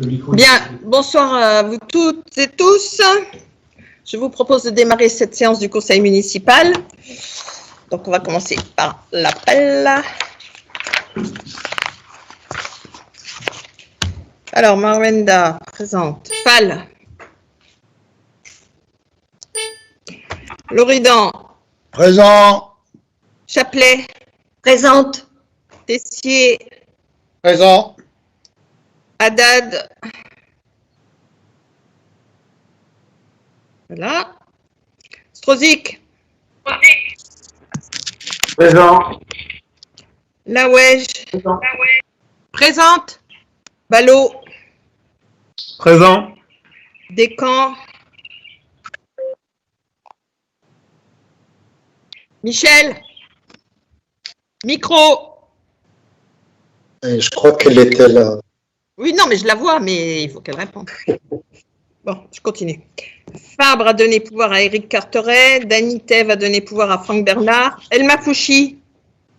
Bien, bonsoir à vous toutes et tous. Je vous propose de démarrer cette séance du conseil municipal. Donc, on va commencer par l'appel. Alors, Marwenda, présente. Fall. Loridan. Présent. Chapelet. Présente. Tessier. Présent. Haddad. Voilà. Strozik. Présent. Lawège. Présente. Ballot. Présent. Descamps. Michel. Micro. Je crois qu'elle était là. Oui, non, mais je la vois, mais il faut qu'elle réponde. Bon, je continue. Fabre a donné pouvoir à Éric Carteret. Dany Thève a donné pouvoir à Franck Bernard. Elma Fouchi.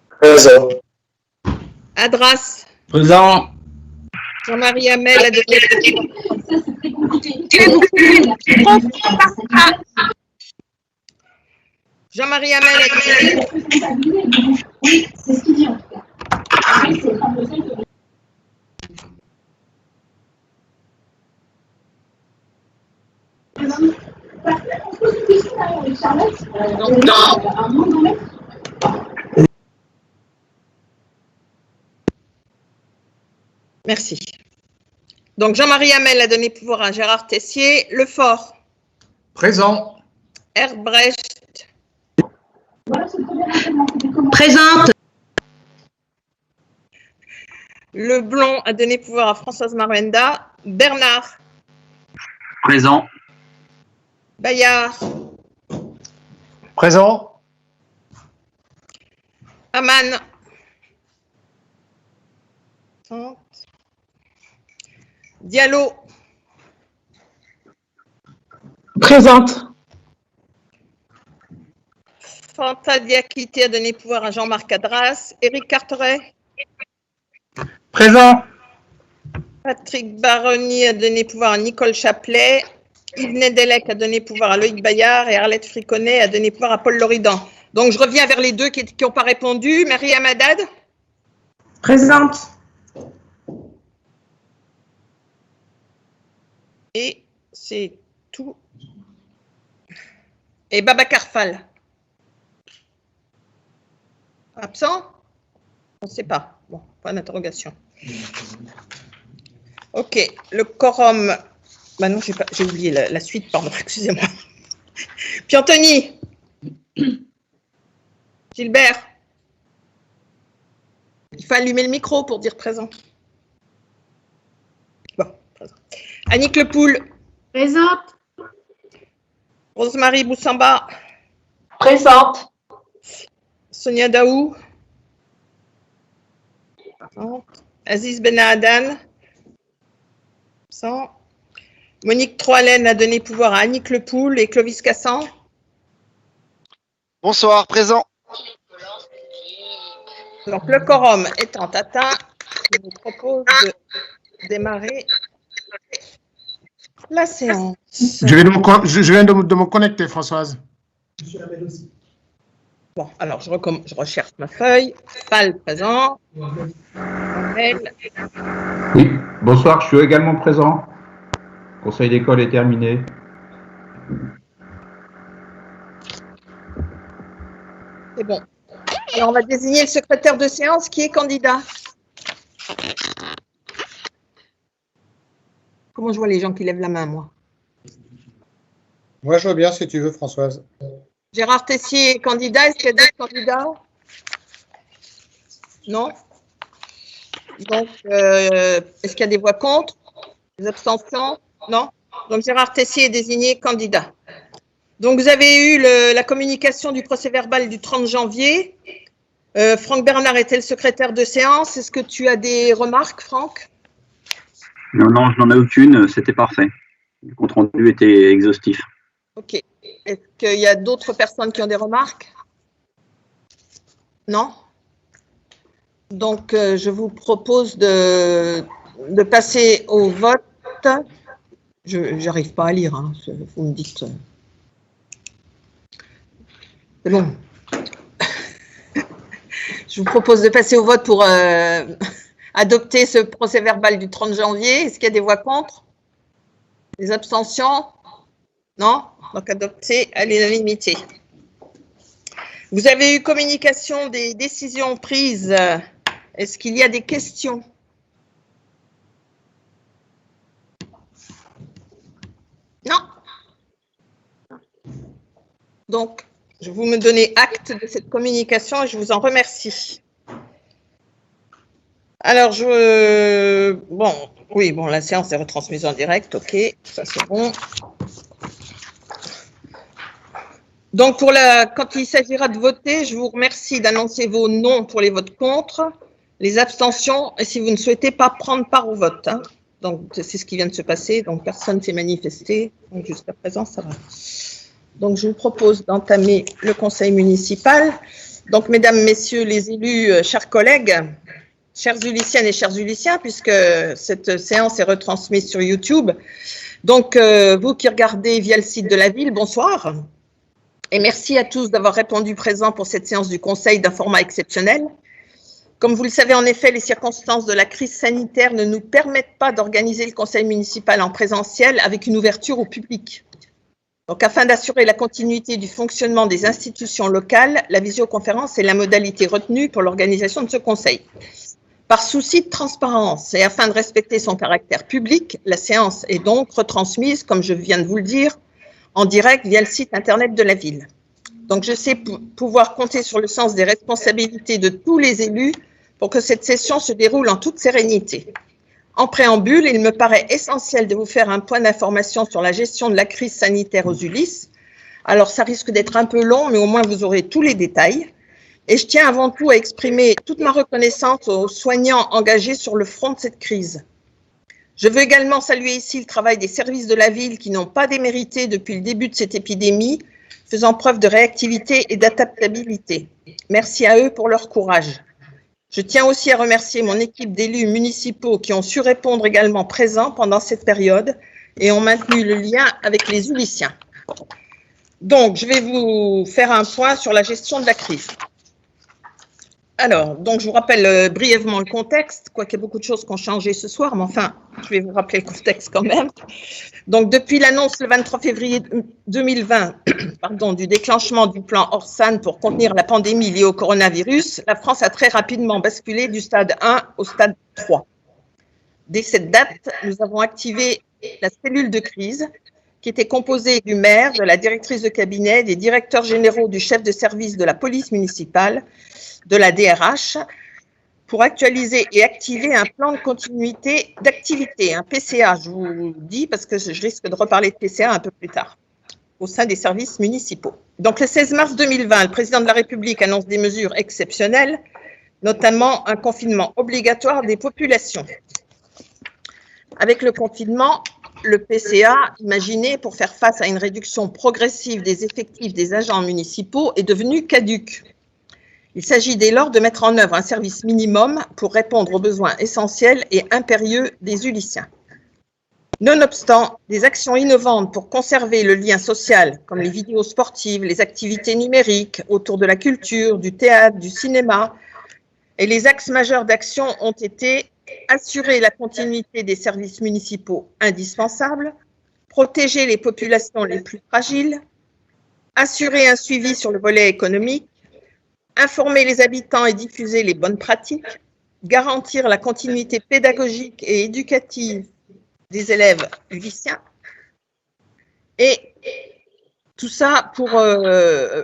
Présent. Adras. Présent. Jean-Marie Hamel a donné Jean-Marie Hamel a donné Oui, c'est ce qu'il dit en tout cas. C'est pas possible. Merci. Donc, Jean-Marie Hamel a donné pouvoir à Gérard Tessier. Lefort. Présent. Herbrecht. Présente. Leblond a donné pouvoir à Françoise Marwenda. Bernard. Présent. Bayard. Présent. Aman. Diallo. Présente. Fanta Diakité a donné pouvoir à Jean-Marc Adras. Éric Carteret. Présent. Patrick Baroni a donné pouvoir à Nicole Chapelet. Yves Nedelec a donné pouvoir à Loïc Bayard et Arlette Friconnet a donné pouvoir à Paul Loridan. Donc, je reviens vers les deux qui n'ont pas répondu. Marie Haddad. Présente. Et c'est tout. Et Babacar Fall. Absent? On ne sait pas. Bon, point d'interrogation. Ok, le quorum. Bah non, j'ai oublié la suite, pardon, excusez-moi. Puis Anthony. Gilbert. Il faut allumer le micro pour dire présent. Bon, présent. Annick Lepoul. Présente. Rosemarie Boussamba. Présente. Sonia Daou. Aziz Benahadan. Monique Troalen a donné pouvoir à Annick Lepoul et Clovis Cassan. Bonsoir, présent. Donc, le quorum étant atteint, je vous propose de démarrer la séance. Je viens de me connecter, Françoise. Bon, alors, je recherche ma feuille. Fall présent. Hamel. Oui, bonsoir, je suis également présent. Conseil d'école est terminé. C'est bon. Alors, on va désigner le secrétaire de séance qui est candidat. Comment je vois les gens qui lèvent la main, moi? Moi, je veux bien si tu veux, Françoise. Gérard Tessier est candidat. Est-ce qu'il y a d'autres candidats? Non. Donc, est-ce qu'il y a des voix contre? Des abstentions? Non. Donc, Gérard Tessier est désigné candidat. Donc, vous avez eu la communication du procès-verbal du 30 janvier. Franck Bernard était le secrétaire de séance. Est-ce que tu as des remarques, Franck? Non, je n'en ai aucune, c'était parfait. Le compte-rendu était exhaustif. Ok. Est-ce qu'il y a d'autres personnes qui ont des remarques? Non? Donc, je vous propose de passer au vote vote. Je n'arrive pas à lire, hein, vous me dites. C'est bon. Je vous propose de passer au vote pour adopter ce procès-verbal du 30 janvier. Est-ce qu'il y a des voix contre? Des abstentions? Non? Donc adopté à l'unanimité. Vous avez eu communication des décisions prises. Est-ce qu'il y a des questions? Non. Donc, vous me donnez acte de cette communication et je vous en remercie. Alors, la séance est retransmise en direct, ok, ça c'est bon. Donc, quand il s'agira de voter, je vous remercie d'annoncer vos noms pour les votes contre, les abstentions, et si vous ne souhaitez pas prendre part au vote. Hein. Donc, c'est ce qui vient de se passer, donc personne ne s'est manifesté, donc jusqu'à présent, ça va. Donc, je vous propose d'entamer le conseil municipal. Donc, mesdames, messieurs les élus, chers collègues, chères Uliciennes et chers Uliciens, puisque cette séance est retransmise sur YouTube. Donc, vous qui regardez via le site de la ville, bonsoir. Et merci à tous d'avoir répondu présent pour cette séance du Conseil d'un format exceptionnel. Comme vous le savez, en effet, les circonstances de la crise sanitaire ne nous permettent pas d'organiser le Conseil municipal en présentiel avec une ouverture au public. Donc, afin d'assurer la continuité du fonctionnement des institutions locales, la visioconférence est la modalité retenue pour l'organisation de ce Conseil. Par souci de transparence et afin de respecter son caractère public, la séance est donc retransmise, comme je viens de vous le dire, en direct via le site internet de la ville. Donc, je sais pouvoir compter sur le sens des responsabilités de tous les élus pour que cette session se déroule en toute sérénité. En préambule, il me paraît essentiel de vous faire un point d'information sur la gestion de la crise sanitaire aux Ulysses. Alors, ça risque d'être un peu long, mais au moins vous aurez tous les détails. Et je tiens avant tout à exprimer toute ma reconnaissance aux soignants engagés sur le front de cette crise. Je veux également saluer ici le travail des services de la ville qui n'ont pas démérité depuis le début de cette épidémie, faisant preuve de réactivité et d'adaptabilité. Merci à eux pour leur courage. Je tiens aussi à remercier mon équipe d'élus municipaux qui ont su répondre également présents pendant cette période et ont maintenu le lien avec les Ulyssiens. Donc, je vais vous faire un point sur la gestion de la crise. Alors, donc je vous rappelle brièvement le contexte, quoiqu'il y ait beaucoup de choses qui ont changé ce soir, mais enfin, je vais vous rappeler le contexte quand même. Donc, depuis l'annonce le 23 février 2020 du déclenchement du plan Orsan pour contenir la pandémie liée au coronavirus, la France a très rapidement basculé du stade 1 au stade 3. Dès cette date, nous avons activé la cellule de crise qui était composée du maire, de la directrice de cabinet, des directeurs généraux, du chef de service de la police municipale, de la DRH, pour actualiser et activer un plan de continuité d'activité, un PCA, je vous le dis parce que je risque de reparler de PCA un peu plus tard, au sein des services municipaux. Donc, le 16 mars 2020, le président de la République annonce des mesures exceptionnelles, notamment un confinement obligatoire des populations. Avec le confinement, le PCA, imaginé pour faire face à une réduction progressive des effectifs des agents municipaux, est devenu caduc. Il s'agit dès lors de mettre en œuvre un service minimum pour répondre aux besoins essentiels et impérieux des Ulyssiens. Nonobstant, des actions innovantes pour conserver le lien social, comme les vidéos sportives, les activités numériques autour de la culture, du théâtre, du cinéma, et les axes majeurs d'action ont été assurer la continuité des services municipaux indispensables, protéger les populations les plus fragiles, assurer un suivi sur le volet économique, informer les habitants et diffuser les bonnes pratiques, garantir la continuité pédagogique et éducative des élèves ulyssiens. Et tout ça pour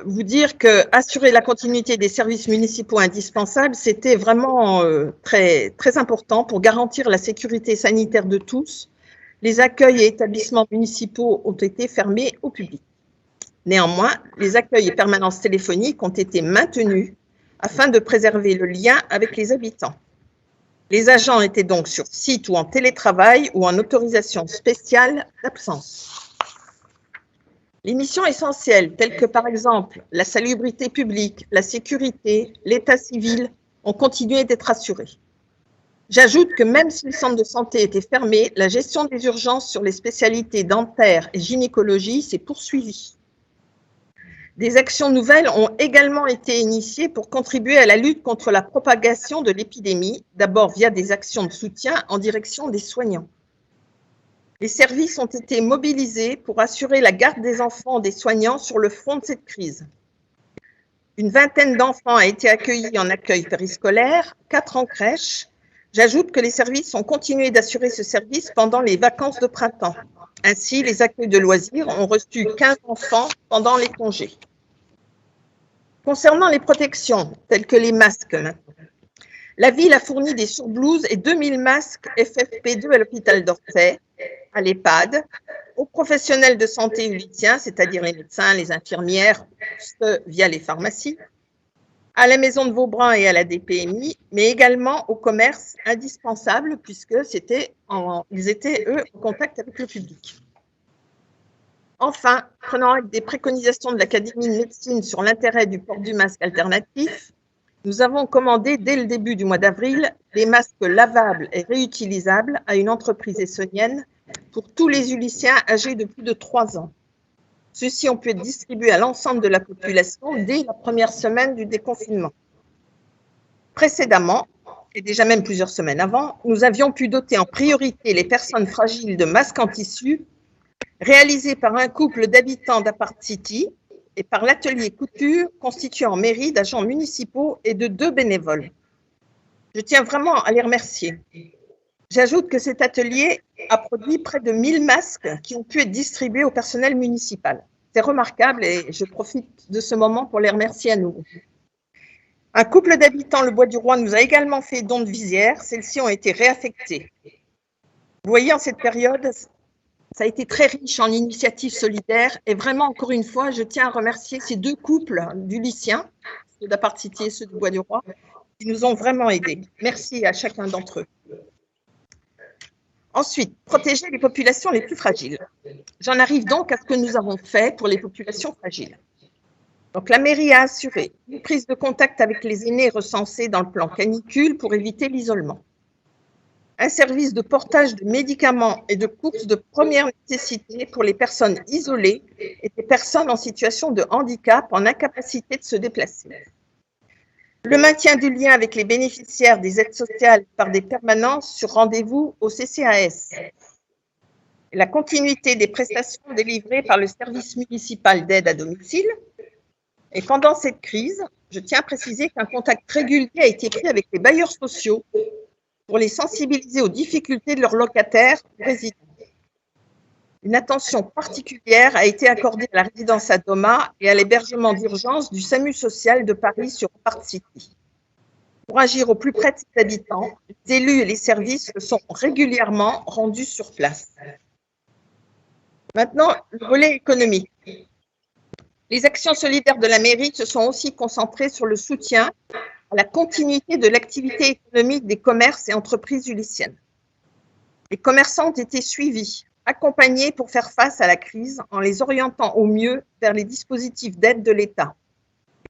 vous dire que assurer la continuité des services municipaux indispensables, c'était vraiment très, très important pour garantir la sécurité sanitaire de tous. Les accueils et établissements municipaux ont été fermés au public. Néanmoins, les accueils et permanences téléphoniques ont été maintenus afin de préserver le lien avec les habitants. Les agents étaient donc sur site ou en télétravail ou en autorisation spéciale d'absence. Les missions essentielles, telles que par exemple la salubrité publique, la sécurité, l'état civil, ont continué d'être assurées. J'ajoute que même si le centre de santé était fermé, la gestion des urgences sur les spécialités dentaires et gynécologie s'est poursuivie. Des actions nouvelles ont également été initiées pour contribuer à la lutte contre la propagation de l'épidémie, d'abord via des actions de soutien en direction des soignants. Les services ont été mobilisés pour assurer la garde des enfants des soignants sur le front de cette crise. Une vingtaine d'enfants a été accueillis en accueil périscolaire, 4 en crèche. J'ajoute que les services ont continué d'assurer ce service pendant les vacances de printemps. Ainsi, les accueils de loisirs ont reçu 15 enfants pendant les congés. Concernant les protections, telles que les masques, la ville a fourni des surblouses et 2000 masques FFP2 à l'hôpital d'Orsay, à l'EHPAD, aux professionnels de santé ulitiens, c'est-à-dire les médecins, les infirmières, ceux via les pharmacies, à la maison de Vaubrin et à la DPMI, mais également au commerce indispensable puisque ils étaient, eux, en contact avec le public. Enfin, prenant acte des préconisations de l'Académie de médecine sur l'intérêt du port du masque alternatif, nous avons commandé dès le début du mois d'avril des masques lavables et réutilisables à une entreprise essonnienne pour tous les Uliciens âgés de plus de 3 ans. Ceux-ci ont pu être distribués à l'ensemble de la population dès la première semaine du déconfinement. Précédemment, et déjà même plusieurs semaines avant, nous avions pu doter en priorité les personnes fragiles de masques en tissu réalisés par un couple d'habitants d'Apart City et par l'atelier couture constitué en mairie d'agents municipaux et de 2 bénévoles. Je tiens vraiment à les remercier. J'ajoute que cet atelier a produit près de 1000 masques qui ont pu être distribués au personnel municipal. C'est remarquable et je profite de ce moment pour les remercier à nouveau. Un couple d'habitants, le Bois du Roi, nous a également fait don de visières. Celles-ci ont été réaffectées. Vous voyez, en cette période, ça a été très riche en initiatives solidaires et vraiment, encore une fois, je tiens à remercier ces 2 couples d'Uliciens, ceux d'Apart City et ceux du Bois du Roi, qui nous ont vraiment aidés. Merci à chacun d'entre eux. Ensuite, protéger les populations les plus fragiles. J'en arrive donc à ce que nous avons fait pour les populations fragiles. Donc, la mairie a assuré une prise de contact avec les aînés recensés dans le plan canicule pour éviter l'isolement. Un service de portage de médicaments et de courses de première nécessité pour les personnes isolées et les personnes en situation de handicap en incapacité de se déplacer. Le maintien du lien avec les bénéficiaires des aides sociales par des permanences sur rendez-vous au CCAS. La continuité des prestations délivrées par le service municipal d'aide à domicile. Et pendant cette crise, je tiens à préciser qu'un contact régulier a été pris avec les bailleurs sociaux pour les sensibiliser aux difficultés de leurs locataires résidents. Une attention particulière a été accordée à la résidence à Doma et à l'hébergement d'urgence du SAMU social de Paris sur Apart City. Pour agir au plus près de ses habitants, les élus et les services se sont régulièrement rendus sur place. Maintenant, le volet économique. Les actions solidaires de la mairie se sont aussi concentrées sur le soutien à la continuité de l'activité économique des commerces et entreprises uliciennes. Les commerçants ont été suivis, accompagnés pour faire face à la crise en les orientant au mieux vers les dispositifs d'aide de l'État.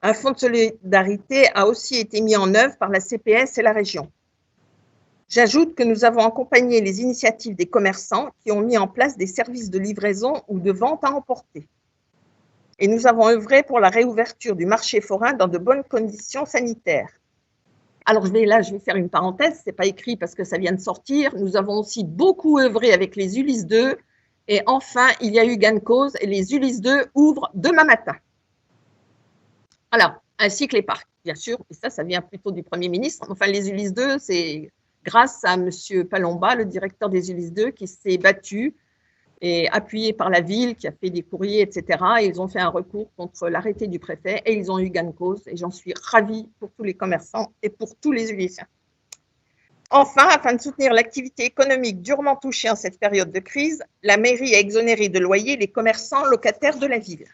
Un fonds de solidarité a aussi été mis en œuvre par la CPS et la région. J'ajoute que nous avons accompagné les initiatives des commerçants qui ont mis en place des services de livraison ou de vente à emporter. Et nous avons œuvré pour la réouverture du marché forain dans de bonnes conditions sanitaires. Alors je vais faire une parenthèse, ce n'est pas écrit parce que ça vient de sortir. Nous avons aussi beaucoup œuvré avec les Ulysse 2 et enfin il y a eu gain de cause et les Ulysse 2 ouvrent demain matin. Voilà, ainsi que les parcs, bien sûr, et ça vient plutôt du Premier ministre. Enfin les Ulysse 2, c'est grâce à M. Palomba, le directeur des Ulysse 2, qui s'est battu et appuyé par la ville, qui a fait des courriers, etc. Et ils ont fait un recours contre l'arrêté du préfet et ils ont eu gain de cause. Et j'en suis ravie pour tous les commerçants et pour tous les Ulyssiens. Enfin, afin de soutenir l'activité économique durement touchée en cette période de crise, la mairie a exonéré de loyer les commerçants locataires de la ville.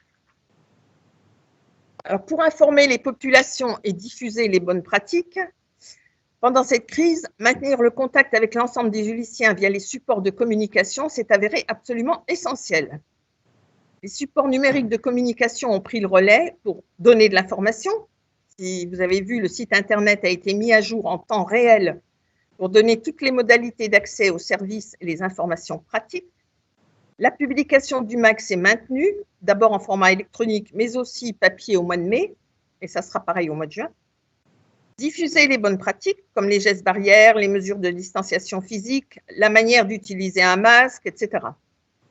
Alors, pour informer les populations et diffuser les bonnes pratiques, pendant cette crise, maintenir le contact avec l'ensemble des Ulyssiens via les supports de communication s'est avéré absolument essentiel. Les supports numériques de communication ont pris le relais pour donner de l'information. Si vous avez vu, le site internet a été mis à jour en temps réel pour donner toutes les modalités d'accès aux services et les informations pratiques. La publication du MAX est maintenue, d'abord en format électronique, mais aussi papier au mois de mai, et ça sera pareil au mois de juin. Diffuser les bonnes pratiques, comme les gestes barrières, les mesures de distanciation physique, la manière d'utiliser un masque, etc.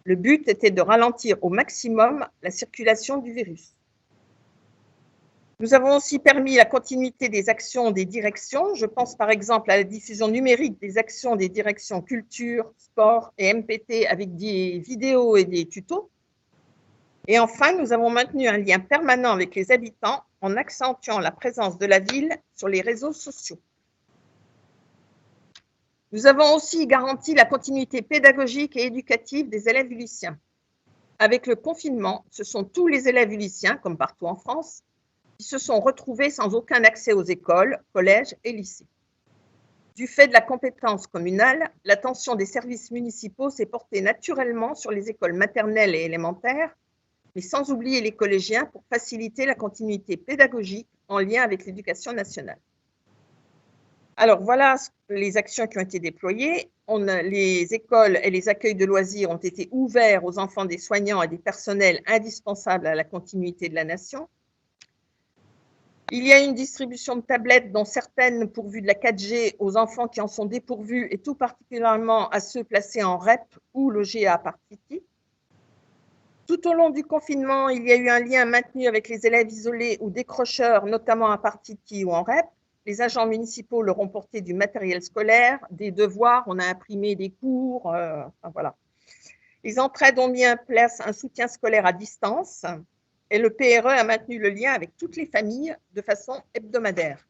Le but était de ralentir au maximum la circulation du virus. Nous avons aussi permis la continuité des actions des directions. Je pense par exemple à la diffusion numérique des actions des directions culture, sport et MPT avec des vidéos et des tutos. Et enfin, nous avons maintenu un lien permanent avec les habitants en accentuant la présence de la ville sur les réseaux sociaux. Nous avons aussi garanti la continuité pédagogique et éducative des élèves ulyssiens. Avec le confinement, ce sont tous les élèves ulyssiens, comme partout en France, qui se sont retrouvés sans aucun accès aux écoles, collèges et lycées. Du fait de la compétence communale, l'attention des services municipaux s'est portée naturellement sur les écoles maternelles et élémentaires, mais sans oublier les collégiens pour faciliter la continuité pédagogique en lien avec l'éducation nationale. Alors voilà les actions qui ont été déployées. Les écoles et les accueils de loisirs ont été ouverts aux enfants des soignants et des personnels indispensables à la continuité de la nation. Il y a une distribution de tablettes, dont certaines pourvues de la 4G aux enfants qui en sont dépourvus et tout particulièrement à ceux placés en REP ou logés à Partiti. Tout au long du confinement, il y a eu un lien maintenu avec les élèves isolés ou décrocheurs, notamment à Partiti ou en REP. Les agents municipaux leur ont porté du matériel scolaire, des devoirs, on a imprimé des cours, enfin voilà. Les entraides ont mis en place un soutien scolaire à distance et le PRE a maintenu le lien avec toutes les familles de façon hebdomadaire.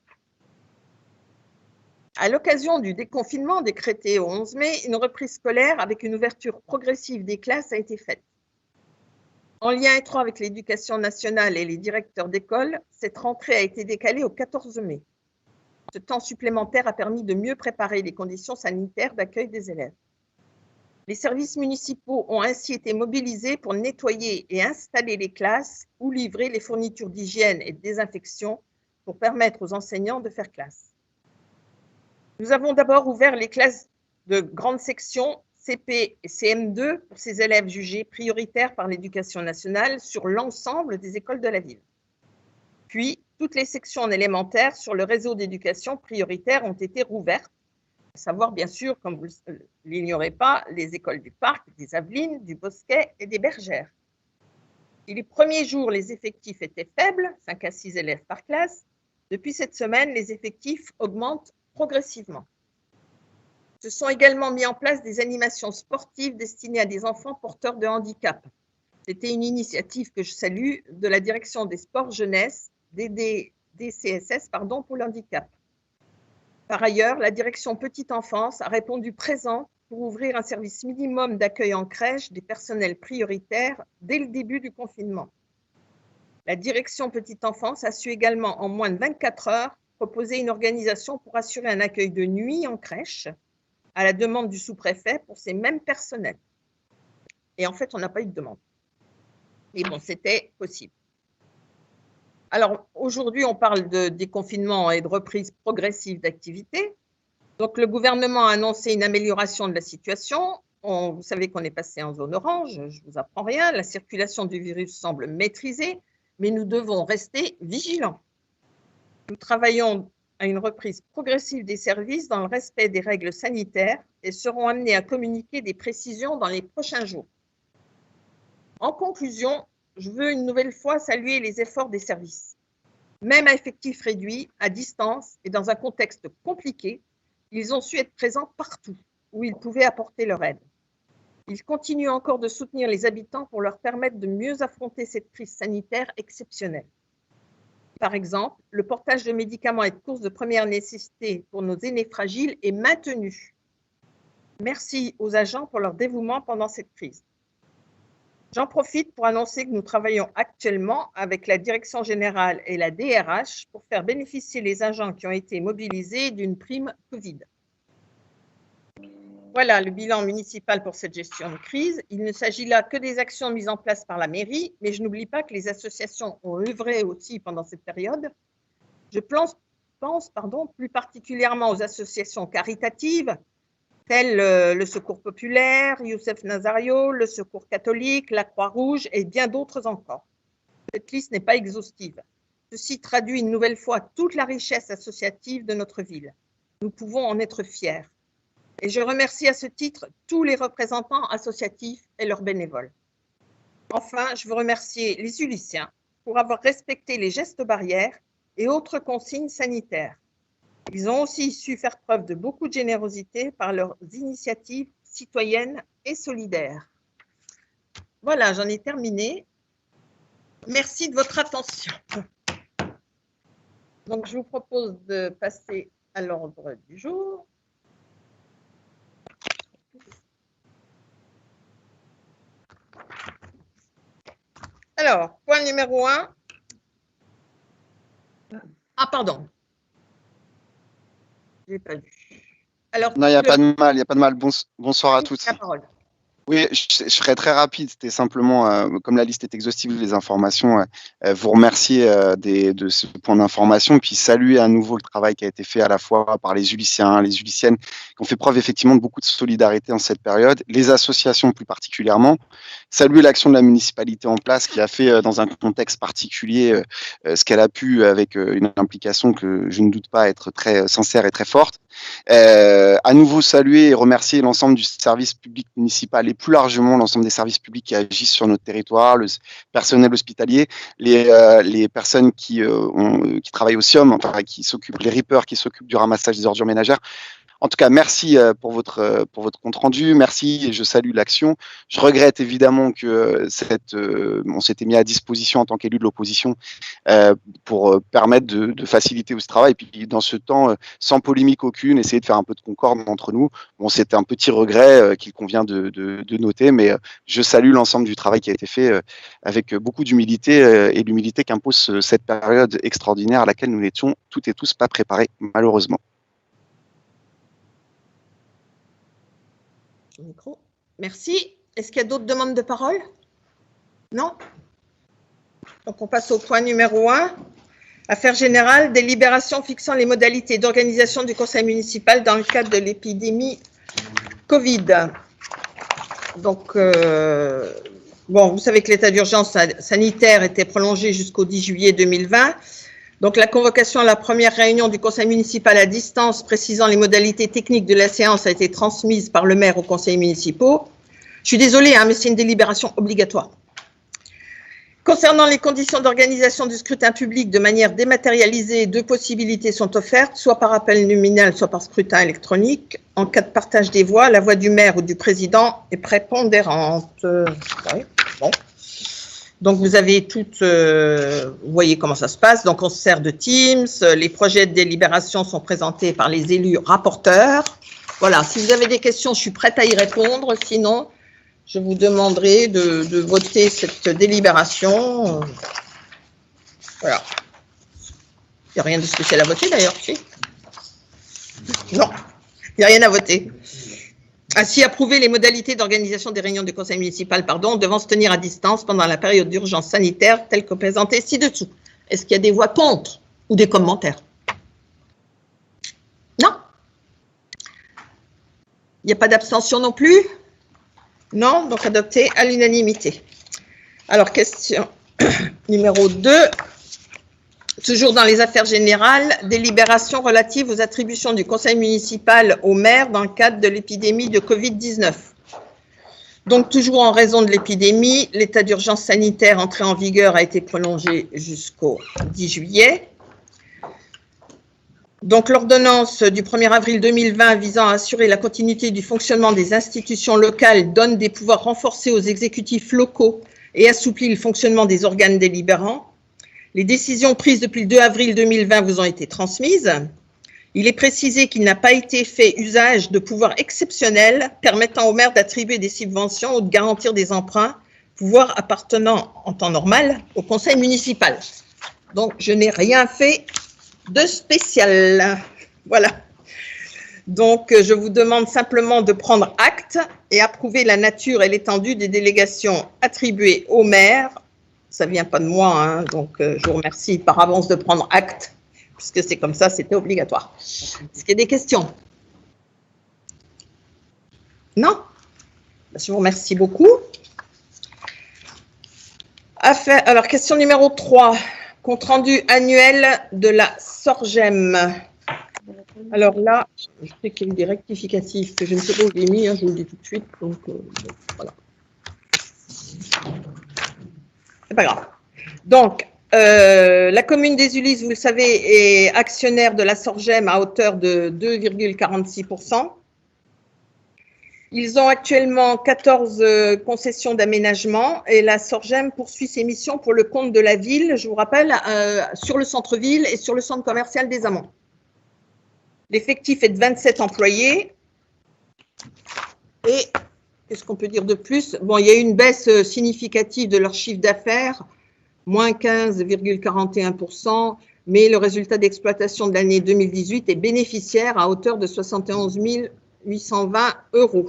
À l'occasion du déconfinement décrété au 11 mai, une reprise scolaire avec une ouverture progressive des classes a été faite. En lien étroit avec l'éducation nationale et les directeurs d'école, cette rentrée a été décalée au 14 mai. Ce temps supplémentaire a permis de mieux préparer les conditions sanitaires d'accueil des élèves. Les services municipaux ont ainsi été mobilisés pour nettoyer et installer les classes ou livrer les fournitures d'hygiène et de désinfection pour permettre aux enseignants de faire classe. Nous avons d'abord ouvert les classes de grande section CP et CM2 pour ces élèves jugés prioritaires par l'éducation nationale sur l'ensemble des écoles de la ville. Puis, toutes les sections élémentaires sur le réseau d'éducation prioritaire ont été rouvertes, à savoir bien sûr, comme vous ne l'ignorez pas, les écoles du Parc, des Avelines, du Bosquet et des Bergères. Et les premiers jours, les effectifs étaient faibles, 5 à 6 élèves par classe. Depuis cette semaine, les effectifs augmentent progressivement. Se sont également mis en place des animations sportives destinées à des enfants porteurs de handicap. C'était une initiative que je salue de la direction des sports jeunesse, DCSS pour le handicap. Par ailleurs, la direction petite enfance a répondu présente pour ouvrir un service minimum d'accueil en crèche des personnels prioritaires dès le début du confinement. La direction petite enfance a su également en moins de 24 heures proposer une organisation pour assurer un accueil de nuit en crèche à la demande du sous-préfet pour ces mêmes personnels. Et en fait, on n'a pas eu de demande. Mais bon, c'était possible. Alors, aujourd'hui, on parle de déconfinement et de reprise progressive d'activité. Donc, le gouvernement a annoncé une amélioration de la situation. Vous savez qu'on est passé en zone orange, je ne vous apprends rien. La circulation du virus semble maîtrisée, mais nous devons rester vigilants. Nous travaillons à une reprise progressive des services dans le respect des règles sanitaires et serons amenés à communiquer des précisions dans les prochains jours. En conclusion, je veux une nouvelle fois saluer les efforts des services. Même à effectifs réduits, à distance et dans un contexte compliqué, ils ont su être présents partout où ils pouvaient apporter leur aide. Ils continuent encore de soutenir les habitants pour leur permettre de mieux affronter cette crise sanitaire exceptionnelle. Par exemple, le portage de médicaments et de courses de première nécessité pour nos aînés fragiles est maintenu. Merci aux agents pour leur dévouement pendant cette crise. J'en profite pour annoncer que nous travaillons actuellement avec la Direction générale et la DRH pour faire bénéficier les agents qui ont été mobilisés d'une prime Covid. Voilà le bilan municipal pour cette gestion de crise. Il ne s'agit là que des actions mises en place par la mairie, mais je n'oublie pas que les associations ont œuvré aussi pendant cette période. Je pense pense, plus particulièrement aux associations caritatives, telles le Secours populaire, Youssef Nazario, le Secours catholique, la Croix-Rouge et bien d'autres encore. Cette liste n'est pas exhaustive. Ceci traduit une nouvelle fois toute la richesse associative de notre ville. Nous pouvons en être fiers. Et je remercie à ce titre tous les représentants associatifs et leurs bénévoles. Enfin, je veux remercier les Uliciens pour avoir respecté les gestes barrières et autres consignes sanitaires. Ils ont aussi su faire preuve de beaucoup de générosité par leurs initiatives citoyennes et solidaires. Voilà, j'en ai terminé. Merci de votre attention. Donc, je vous propose de passer à l'ordre du jour. Alors, point numéro 1. Ah, pardon. Je n'ai pas vu. Alors, Non, il n'y a pas de mal, il n'y a pas de mal. Bonsoir à toutes. la parole. Oui, je serai très rapide. C'était simplement, comme la liste est exhaustive, les informations, vous remercier de ce point d'information, puis saluer à nouveau le travail qui a été fait à la fois par les Uliciens, les Uliciennes, qui ont fait preuve effectivement de beaucoup de solidarité en cette période, les associations plus particulièrement, saluer l'action de la municipalité en place qui a fait dans un contexte particulier ce qu'elle a pu avec une implication que je ne doute pas être très sincère et très forte. À nouveau saluer et remercier l'ensemble du service public municipal et plus largement l'ensemble des services publics qui agissent sur notre territoire, le personnel hospitalier, les personnes qui travaillent au SIOM, enfin qui s'occupent, les rippers qui s'occupent du ramassage des ordures ménagères. En tout cas, merci pour votre compte rendu. Merci et je salue l'action. Je regrette évidemment que on s'était mis à disposition en tant qu'élu de l'opposition pour permettre de faciliter ce travail. Et puis dans ce temps, sans polémique aucune, essayer de faire un peu de concorde entre nous. Bon, c'était un petit regret qu'il convient de noter, mais je salue l'ensemble du travail qui a été fait avec beaucoup d'humilité et l'humilité qu'impose cette période extraordinaire à laquelle nous n'étions toutes et tous pas préparés, malheureusement. Micro. Merci. Est-ce qu'il y a d'autres demandes de parole? Non? Donc, on passe au point numéro 1. Affaires générales, délibération fixant les modalités d'organisation du conseil municipal dans le cadre de l'épidémie Covid. Donc, bon, vous savez que l'état d'urgence sanitaire était prolongé jusqu'au 10 juillet 2020. Donc, la convocation à la première réunion du conseil municipal à distance précisant les modalités techniques de la séance a été transmise par le maire aux conseillers municipaux. Je suis désolée, hein, mais c'est une délibération obligatoire. Concernant les conditions d'organisation du scrutin public de manière dématérialisée, deux possibilités sont offertes, soit par appel nominal, soit par scrutin électronique. En cas de partage des voix, la voix du maire ou du président est prépondérante. Ouais, bon. Donc, vous avez toutes, vous voyez comment ça se passe. Donc, on se sert de Teams. Les projets de délibération sont présentés par les élus rapporteurs. Voilà, si vous avez des questions, je suis prête à y répondre. Sinon, je vous demanderai de voter cette délibération. Voilà. Il n'y a rien de spécial à voter, d'ailleurs, si? Non, il n'y a rien à voter. Ainsi, approuver les modalités d'organisation des réunions du conseil municipal, devant se tenir à distance pendant la période d'urgence sanitaire, telle que présentée ci-dessous. Est-ce qu'il y a des voix contre ou des commentaires? Non. Il n'y a pas d'abstention non plus? Non, donc adopté à l'unanimité. Alors, question numéro 2. Toujours dans les affaires générales, délibération relative aux attributions du conseil municipal au maire dans le cadre de l'épidémie de Covid-19. Donc, toujours en raison de l'épidémie, l'état d'urgence sanitaire entré en vigueur a été prolongé jusqu'au 10 juillet. Donc, l'ordonnance du 1er avril 2020 visant à assurer la continuité du fonctionnement des institutions locales donne des pouvoirs renforcés aux exécutifs locaux et assouplit le fonctionnement des organes délibérants. Les décisions prises depuis le 2 avril 2020 vous ont été transmises. Il est précisé qu'il n'a pas été fait usage de pouvoirs exceptionnels permettant au maire d'attribuer des subventions ou de garantir des emprunts, pouvoirs appartenant en temps normal au conseil municipal. Donc, je n'ai rien fait de spécial. Voilà. Donc, je vous demande simplement de prendre acte et approuver la nature et l'étendue des délégations attribuées au maire. Ça ne vient pas de moi, hein, donc je vous remercie par avance de prendre acte puisque c'est comme ça, c'était obligatoire. Est-ce qu'il y a des questions? Non? Je vous remercie beaucoup. Alors, question numéro 3. Compte rendu annuel de la SORGEM. Alors là, je sais qu'il y a eu des rectificatifs que je ne sais pas où je l'ai mis, je vous le dis tout de suite. Donc, voilà. C'est pas grave. Donc, la commune des Ulis, vous le savez, est actionnaire de la SORGEM à hauteur de 2,46%. Ils ont actuellement 14 concessions d'aménagement et la SORGEM poursuit ses missions pour le compte de la ville, je vous rappelle, sur le centre-ville et sur le centre commercial des Amants. L'effectif est de 27 employés. Et qu'est-ce qu'on peut dire de plus? Bon, il y a eu une baisse significative de leur chiffre d'affaires, moins 15,41%, mais le résultat d'exploitation de l'année 2018 est bénéficiaire à hauteur de 71 820 €.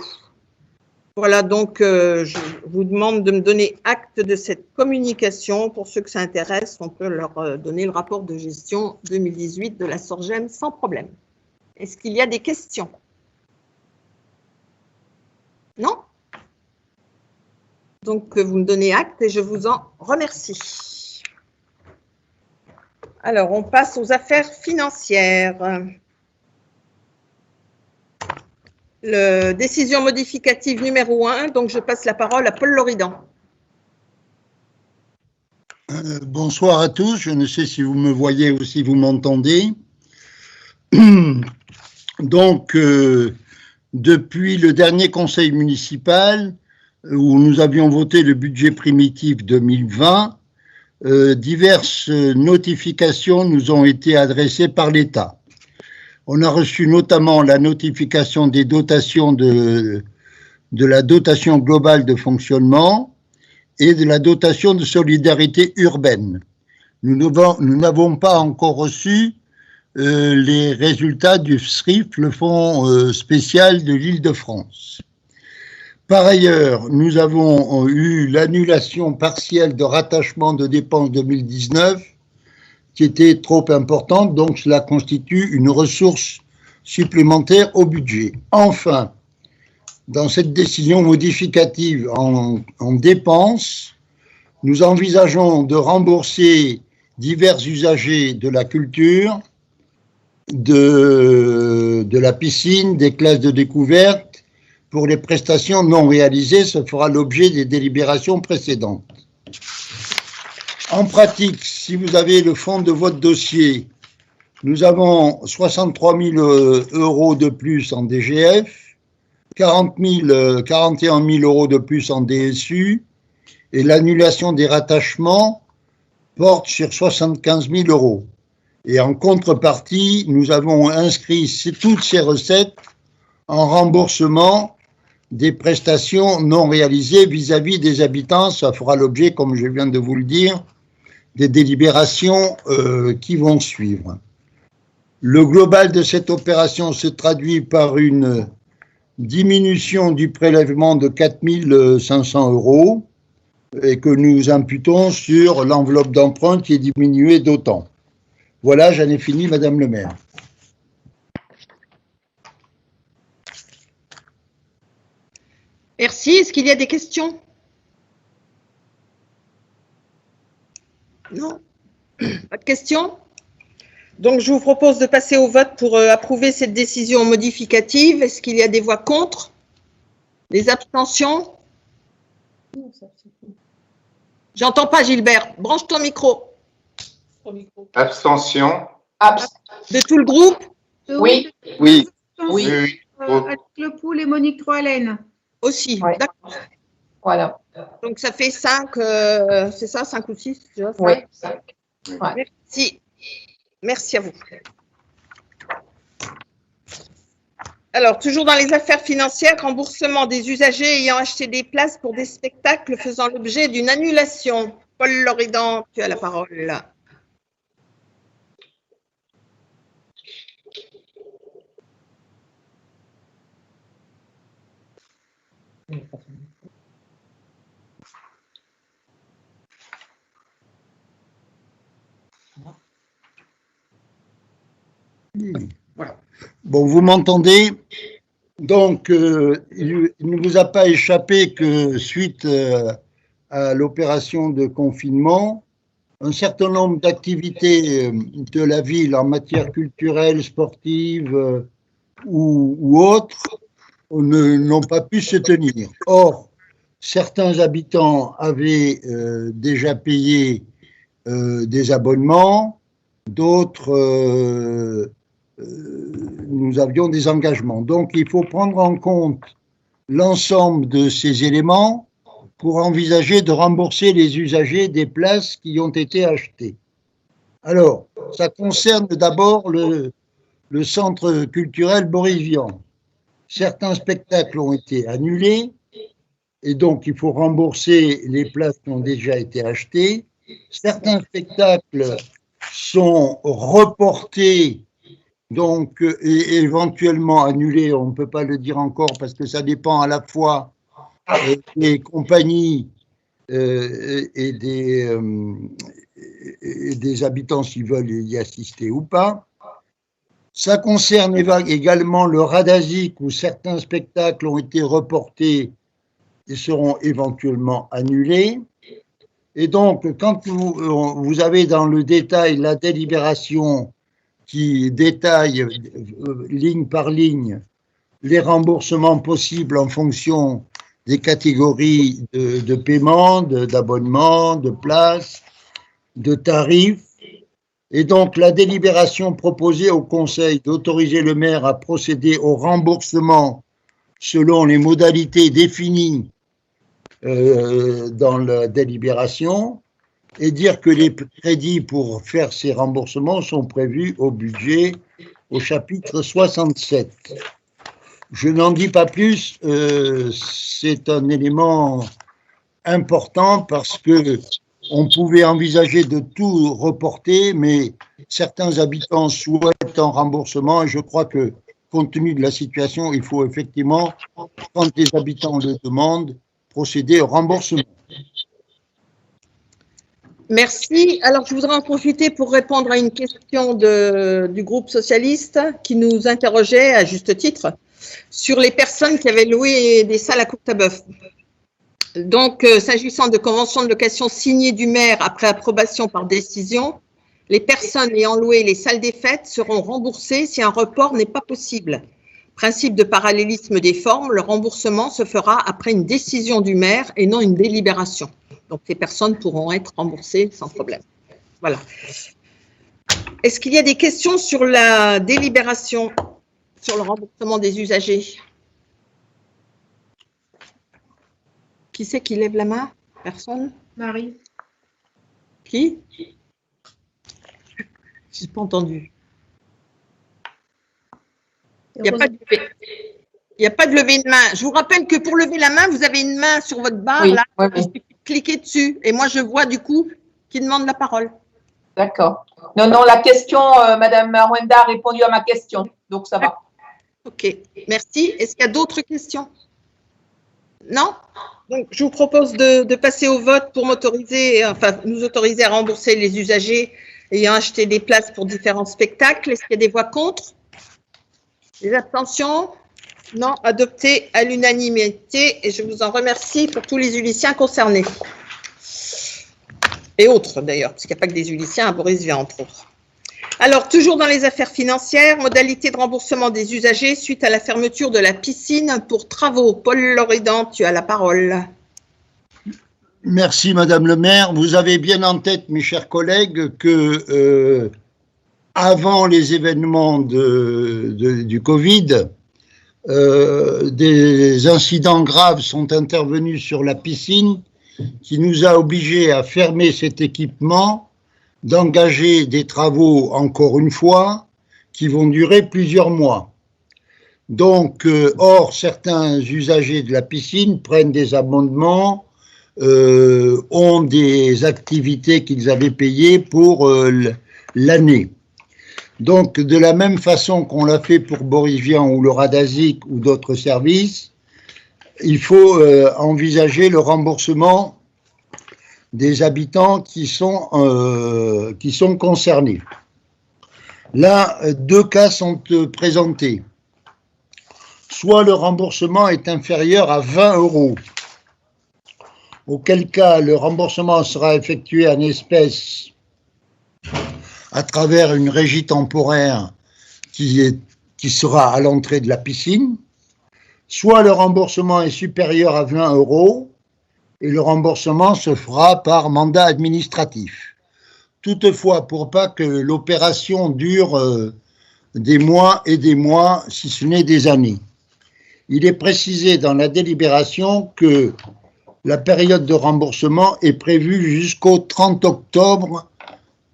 Voilà, donc je vous demande de me donner acte de cette communication. Pour ceux que ça intéresse, on peut leur donner le rapport de gestion 2018 de la SORGEM sans problème. Est-ce qu'il y a des questions? Non? Donc, vous me donnez acte et je vous en remercie. Alors, on passe aux affaires financières. Décision modificative numéro 1, donc je passe la parole à Paul Loridan. Bonsoir à tous, je ne sais si vous me voyez ou si vous m'entendez. Donc, depuis le dernier conseil municipal, où nous avions voté le budget primitif 2020, diverses notifications nous ont été adressées par l'État. On a reçu notamment la notification des dotations de la dotation globale de fonctionnement et de la dotation de solidarité urbaine. Nous n'avons pas encore reçu les résultats du FSRIF, le Fonds spécial de l'Île-de-France. Par ailleurs, nous avons eu l'annulation partielle de rattachement de dépenses 2019 qui était trop importante, donc cela constitue une ressource supplémentaire au budget. Enfin, dans cette décision modificative en dépenses, nous envisageons de rembourser divers usagers de la culture, de la piscine, des classes de découverte, pour les prestations non réalisées. Ce fera l'objet des délibérations précédentes. En pratique, si vous avez le fond de votre dossier, nous avons 63 000 € de plus en DGF, 41 000 € de plus en DSU, et l'annulation des rattachements porte sur 75 000 €. Et en contrepartie, nous avons inscrit toutes ces recettes en remboursement des prestations non réalisées vis-à-vis des habitants. Ça fera l'objet, comme je viens de vous le dire, des délibérations qui vont suivre. Le global de cette opération se traduit par une diminution du prélèvement de 4 500 € et que nous imputons sur l'enveloppe d'emprunt qui est diminuée d'autant. Voilà, j'en ai fini, Madame le maire. Merci. Est-ce qu'il y a des questions? Non? Pas de questions? Donc, je vous propose de passer au vote pour approuver cette décision modificative. Est-ce qu'il y a des voix contre? Des abstentions? J'entends pas, Gilbert. Branche ton micro. Abstention. De tout le groupe? Oui. Oui. Oui. Alex Lepoul et Monique Troalen. Aussi, Ouais. d'accord. Voilà. Donc, ça fait 5, c'est ça, 5 ou 6? Oui. Merci. Merci à vous. Alors, toujours dans les affaires financières, remboursement des usagers ayant acheté des places pour des spectacles faisant l'objet d'une annulation. Paul Loridan, tu as la parole. Voilà. Bon, vous m'entendez? Donc, il ne vous a pas échappé que suite à l'opération de confinement, un certain nombre d'activités de la ville en matière culturelle, sportive ou autres n'ont pas pu se tenir. Or, certains habitants avaient déjà payé des abonnements, d'autres nous avions des engagements. Donc, il faut prendre en compte l'ensemble de ces éléments pour envisager de rembourser les usagers des places qui ont été achetées. Alors, ça concerne d'abord le centre culturel Boris Vian. Certains spectacles ont été annulés et donc il faut rembourser les places qui ont déjà été achetées. Certains spectacles sont reportés donc et éventuellement annulés, on ne peut pas le dire encore parce que ça dépend à la fois des compagnies et des habitants s'ils veulent y assister ou pas. Ça concerne également le Radasic où certains spectacles ont été reportés et seront éventuellement annulés. Et donc, quand vous avez dans le détail la délibération qui détaille ligne par ligne les remboursements possibles en fonction des catégories de paiement, d'abonnement, de places, de tarifs. Et donc, la délibération proposée au Conseil d'autoriser le maire à procéder au remboursement selon les modalités définies dans la délibération et dire que les crédits pour faire ces remboursements sont prévus au budget au chapitre 67. Je n'en dis pas plus, c'est un élément important parce que on pouvait envisager de tout reporter, mais certains habitants souhaitent un remboursement et je crois que compte tenu de la situation, il faut effectivement, quand les habitants le demandent, procéder au remboursement. Merci. Alors, je voudrais en profiter pour répondre à une question du groupe socialiste qui nous interrogeait, à juste titre, sur les personnes qui avaient loué des salles à Courtabœuf. Donc, s'agissant de conventions de location signées du maire après approbation par décision, les personnes ayant loué les salles des fêtes seront remboursées si un report n'est pas possible. Principe de parallélisme des formes, le remboursement se fera après une décision du maire et non une délibération. Donc, les personnes pourront être remboursées sans problème. Voilà. Est-ce qu'il y a des questions sur la délibération, sur le remboursement des usagers? Qui c'est qui lève la main? Personne? Marie. Qui? Je n'ai pas entendu. Il n'y a pas de levée de main. Je vous rappelle que pour lever la main, vous avez une main sur votre barre. Oui, là. oui, oui. Il suffit de cliquer dessus. Et moi, je vois du coup qui demande la parole. D'accord. Non, la question, Madame Wenda a répondu à ma question. Donc, ça va. OK. Merci. Est-ce qu'il y a d'autres questions? Non? Donc, je vous propose de passer au vote pour nous autoriser à rembourser les usagers ayant acheté des places pour différents spectacles. Est-ce qu'il y a des voix contre? Des abstentions? Non, adopté à l'unanimité. Et je vous en remercie pour tous les Uliciens concernés. Et autres, d'ailleurs, parce qu'il n'y a pas que des Uliciens à Boris Vian, entre autres. Alors, toujours dans les affaires financières, modalité de remboursement des usagers suite à la fermeture de la piscine pour travaux. Paul Loridan, tu as la parole. Merci, Madame le maire. Vous avez bien en tête, mes chers collègues, que avant les événements du Covid, des incidents graves sont intervenus sur la piscine qui nous a obligés à fermer cet équipement, d'engager des travaux, encore une fois, qui vont durer plusieurs mois. Donc, or, certains usagers de la piscine prennent des abonnements, ont des activités qu'ils avaient payées pour l'année. Donc, de la même façon qu'on l'a fait pour Boris Vian ou le Radasic ou d'autres services, il faut envisager le remboursement des habitants qui sont concernés. Là, deux cas sont présentés. Soit le remboursement est inférieur à 20 €, auquel cas le remboursement sera effectué en espèces à travers une régie temporaire qui sera à l'entrée de la piscine, soit le remboursement est supérieur à 20 € et le remboursement se fera par mandat administratif. Toutefois, pour pas que l'opération dure des mois et des mois, si ce n'est des années, il est précisé dans la délibération que la période de remboursement est prévue jusqu'au 30 octobre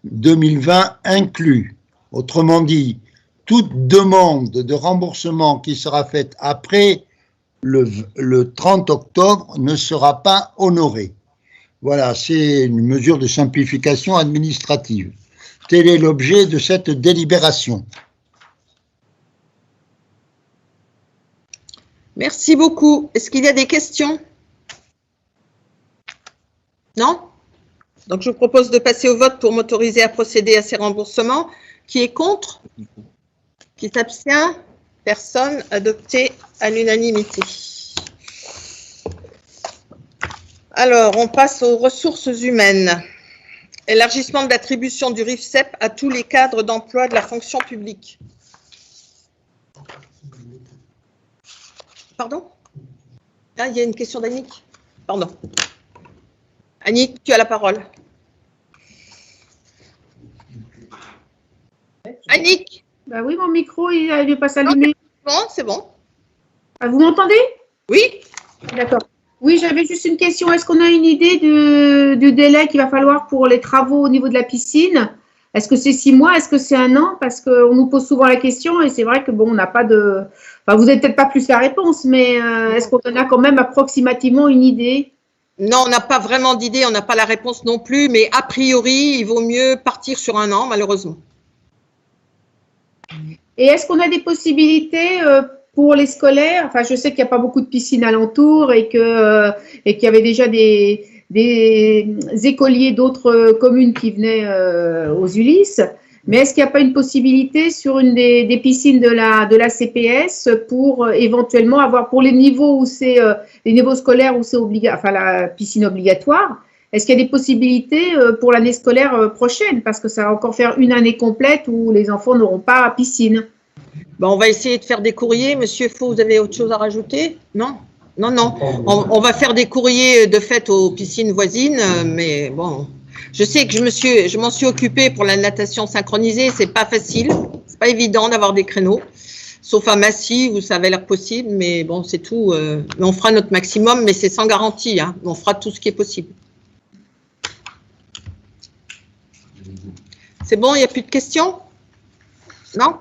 2020 inclus. Autrement dit, toute demande de remboursement qui sera faite après le 30 octobre ne sera pas honorée. Voilà, c'est une mesure de simplification administrative. Tel est l'objet de cette délibération. Merci beaucoup. Est-ce qu'il y a des questions? Non? Donc, je vous propose de passer au vote pour m'autoriser à procéder à ces remboursements. Qui est contre? Qui s'abstient? Personne. Adopté à l'unanimité. Alors, on passe aux ressources humaines. Élargissement de l'attribution du RIFSEP à tous les cadres d'emploi de la fonction publique. Pardon? Ah, il y a une question d'Annick. Pardon. Annick, tu as la parole. Annick? Bah oui, mon micro, il n'est pas s'allumer. Bon, c'est bon. Ah, vous m'entendez? Oui? D'accord. Oui, j'avais juste une question. Est-ce qu'on a une idée du délai qu'il va falloir pour les travaux au niveau de la piscine? Est-ce que c'est 6 mois? Est-ce que c'est 1 an? Parce qu'on nous pose souvent la question et c'est vrai que bon, on n'a pas de… Enfin, vous n'avez peut-être pas plus la réponse, mais est-ce qu'on en a quand même approximativement une idée? Non, on n'a pas vraiment d'idée, on n'a pas la réponse non plus, mais a priori, il vaut mieux partir sur 1 an, malheureusement. Et est-ce qu'on a des possibilités pour les scolaires? Enfin, je sais qu'il n'y a pas beaucoup de piscines alentour et qu'il y avait déjà des écoliers d'autres communes qui venaient aux Ulysses. Mais est-ce qu'il n'y a pas une possibilité sur une des piscines de la CPS pour éventuellement avoir, pour les niveaux où c'est les niveaux scolaires où c'est obligatoire, enfin la piscine obligatoire, est-ce qu'il y a des possibilités pour l'année scolaire prochaine? Parce que ça va encore faire une année complète où les enfants n'auront pas piscine. Bon, on va essayer de faire des courriers. Monsieur Faux, vous avez autre chose à rajouter? Non? Non, non. On va faire des courriers de fait aux piscines voisines, mais bon… Je sais que je m'en suis occupée pour la natation synchronisée, c'est pas facile, c'est pas évident d'avoir des créneaux, sauf à Massy où ça avait l'air possible, mais bon, c'est tout. Mais on fera notre maximum, mais c'est sans garantie, hein. On fera tout ce qui est possible. C'est bon, il n'y a plus de questions? Non?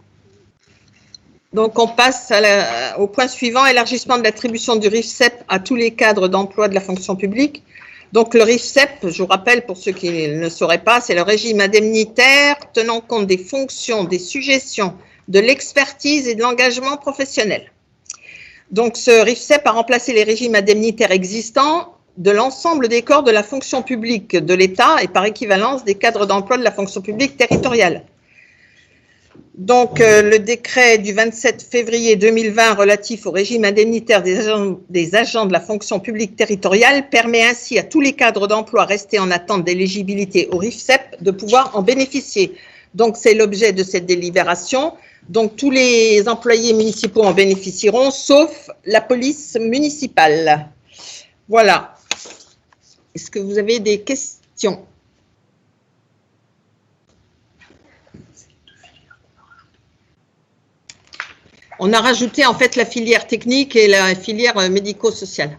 Donc, on passe au point suivant, élargissement de l'attribution du RIFSEP à tous les cadres d'emploi de la fonction publique. Donc, le RIFSEP, je vous rappelle, pour ceux qui ne le sauraient pas, c'est le régime indemnitaire tenant compte des fonctions, des suggestions, de l'expertise et de l'engagement professionnel. Donc, ce RIFSEP a remplacé les régimes indemnitaires existants de l'ensemble des corps de la fonction publique de l'État et par équivalence des cadres d'emploi de la fonction publique territoriale. Donc, le décret du 27 février 2020 relatif au régime indemnitaire des agents de la fonction publique territoriale permet ainsi à tous les cadres d'emploi restés en attente d'éligibilité au RIFSEP de pouvoir en bénéficier. Donc, c'est l'objet de cette délibération. Donc, tous les employés municipaux en bénéficieront, sauf la police municipale. Voilà. Est-ce que vous avez des questions ? On a rajouté en fait la filière technique et la filière médico-sociale.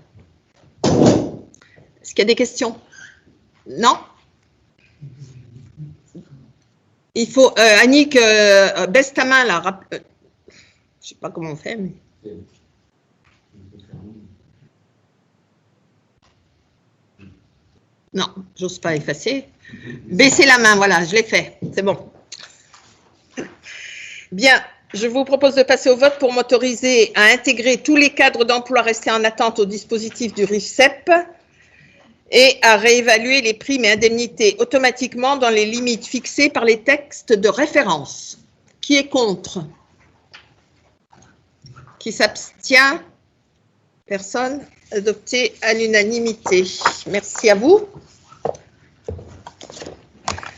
Est-ce qu'il y a des questions? Non? Il faut, Annick, baisse ta main là. Je ne sais pas comment on fait, mais… Non, j'ose pas effacer. Baissez la main, voilà, je l'ai fait. C'est bon. Bien. Je vous propose de passer au vote pour m'autoriser à intégrer tous les cadres d'emploi restés en attente au dispositif du RIFSEP et à réévaluer les primes et indemnités automatiquement dans les limites fixées par les textes de référence. Qui est contre? Qui s'abstient? Personne. Adopté à l'unanimité. Merci à vous.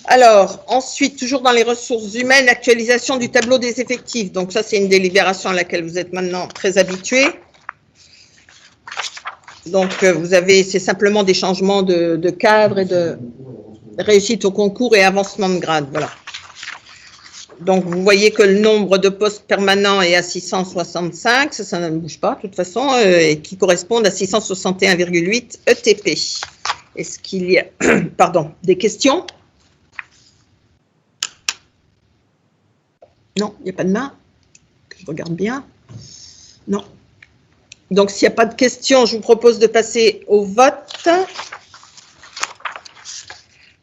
Alors, ensuite, toujours dans les ressources humaines, actualisation du tableau des effectifs. Donc ça, c'est une délibération à laquelle vous êtes maintenant très habitués. Donc, c'est simplement des changements de cadre et de réussite au concours et avancement de grade. Voilà. Donc, vous voyez que le nombre de postes permanents est à 665, ça ne bouge pas de toute façon, et qui correspondent à 661,8 ETP. Est-ce qu'il y a des questions? Non, il n'y a pas de main. Que je regarde bien. Non. Donc, s'il n'y a pas de questions, je vous propose de passer au vote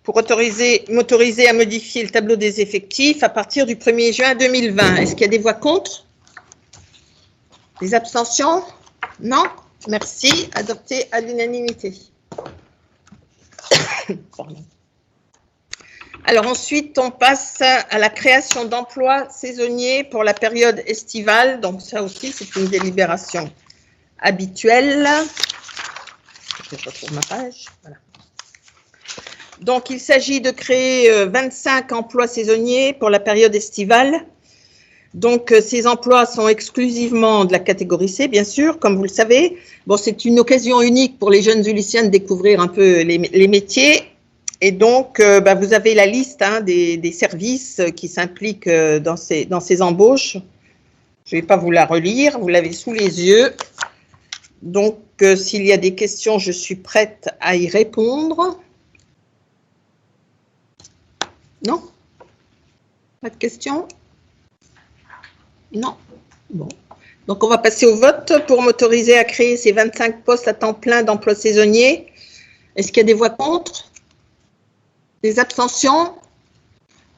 pour m'autoriser à modifier le tableau des effectifs à partir du 1er juin 2020. Est-ce qu'il y a des voix contre? Des abstentions? Non? Merci. Adopté à l'unanimité. Alors ensuite, on passe à la création d'emplois saisonniers pour la période estivale. Donc ça aussi, c'est une délibération habituelle. Je retrouve ma page. Voilà. Donc, il s'agit de créer 25 emplois saisonniers pour la période estivale. Donc, ces emplois sont exclusivement de la catégorie C, bien sûr, comme vous le savez. Bon, c'est une occasion unique pour les jeunes Uliciens de découvrir un peu les métiers. Et donc, vous avez la liste des services qui s'impliquent dans ces embauches. Je ne vais pas vous la relire, vous l'avez sous les yeux. Donc, s'il y a des questions, je suis prête à y répondre. Non? Pas de questions? Non? Bon. Donc, on va passer au vote pour m'autoriser à créer ces 25 postes à temps plein d'emplois saisonniers. Est-ce qu'il y a des voix contre? Des abstentions?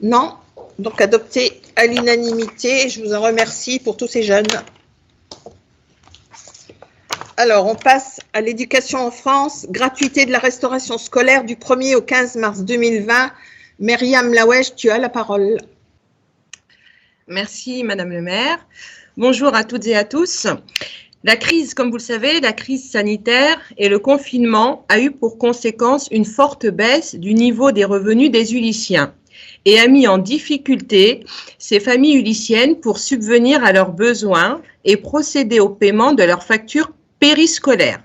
Non? Donc, adopté à l'unanimité. Je vous en remercie pour tous ces jeunes. Alors, on passe à l'éducation en France. Gratuité de la restauration scolaire du 1er au 15 mars 2020. Myriam Lawesh, tu as la parole. Merci, Madame le maire. Bonjour à toutes et à tous. La crise, comme vous le savez, la crise sanitaire et le confinement a eu pour conséquence une forte baisse du niveau des revenus des Uliciens et a mis en difficulté ces familles uliciennes pour subvenir à leurs besoins et procéder au paiement de leurs factures périscolaires.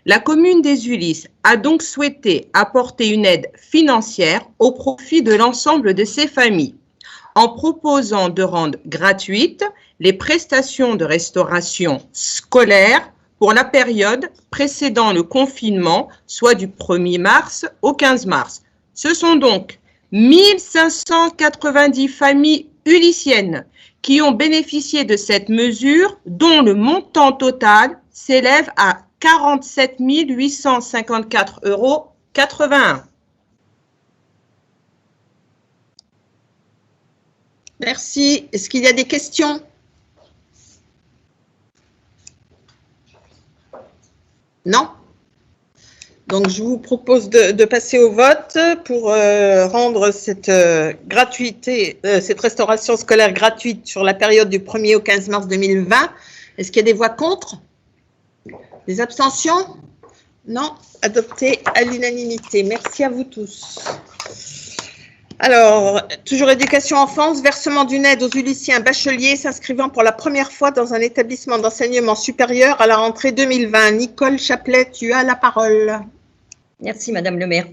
La commune des Ulis a donc souhaité apporter une aide financière au profit de l'ensemble de ces familles, en proposant de rendre gratuites les prestations de restauration scolaire pour la période précédant le confinement, soit du 1er mars au 15 mars. Ce sont donc 1590 familles uliciennes qui ont bénéficié de cette mesure, dont le montant total s'élève à 47 854,81 €. Merci. Est-ce qu'il y a des questions? Non? Donc, je vous propose de passer au vote pour rendre cette cette restauration scolaire gratuite sur la période du 1er au 15 mars 2020. Est-ce qu'il y a des voix contre? Des abstentions? Non? Adopté à l'unanimité. Merci à vous tous. Alors, toujours éducation enfance, versement d'une aide aux Uliciens bacheliers s'inscrivant pour la première fois dans un établissement d'enseignement supérieur à la rentrée 2020. Nicole Chaplet, tu as la parole. Merci, Madame le maire.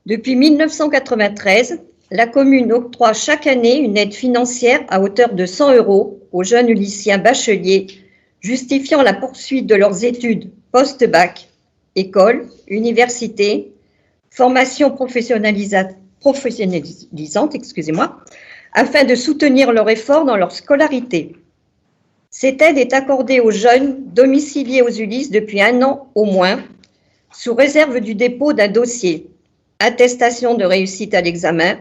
Depuis 1993, la commune octroie chaque année une aide financière à hauteur de 100 € aux jeunes Uliciens bacheliers justifiant la poursuite de leurs études post-bac, école, université, formation professionnalisante, afin de soutenir leur effort dans leur scolarité. Cette aide est accordée aux jeunes domiciliés aux Ulis depuis 1 an au moins, sous réserve du dépôt d'un dossier, attestation de réussite à l'examen,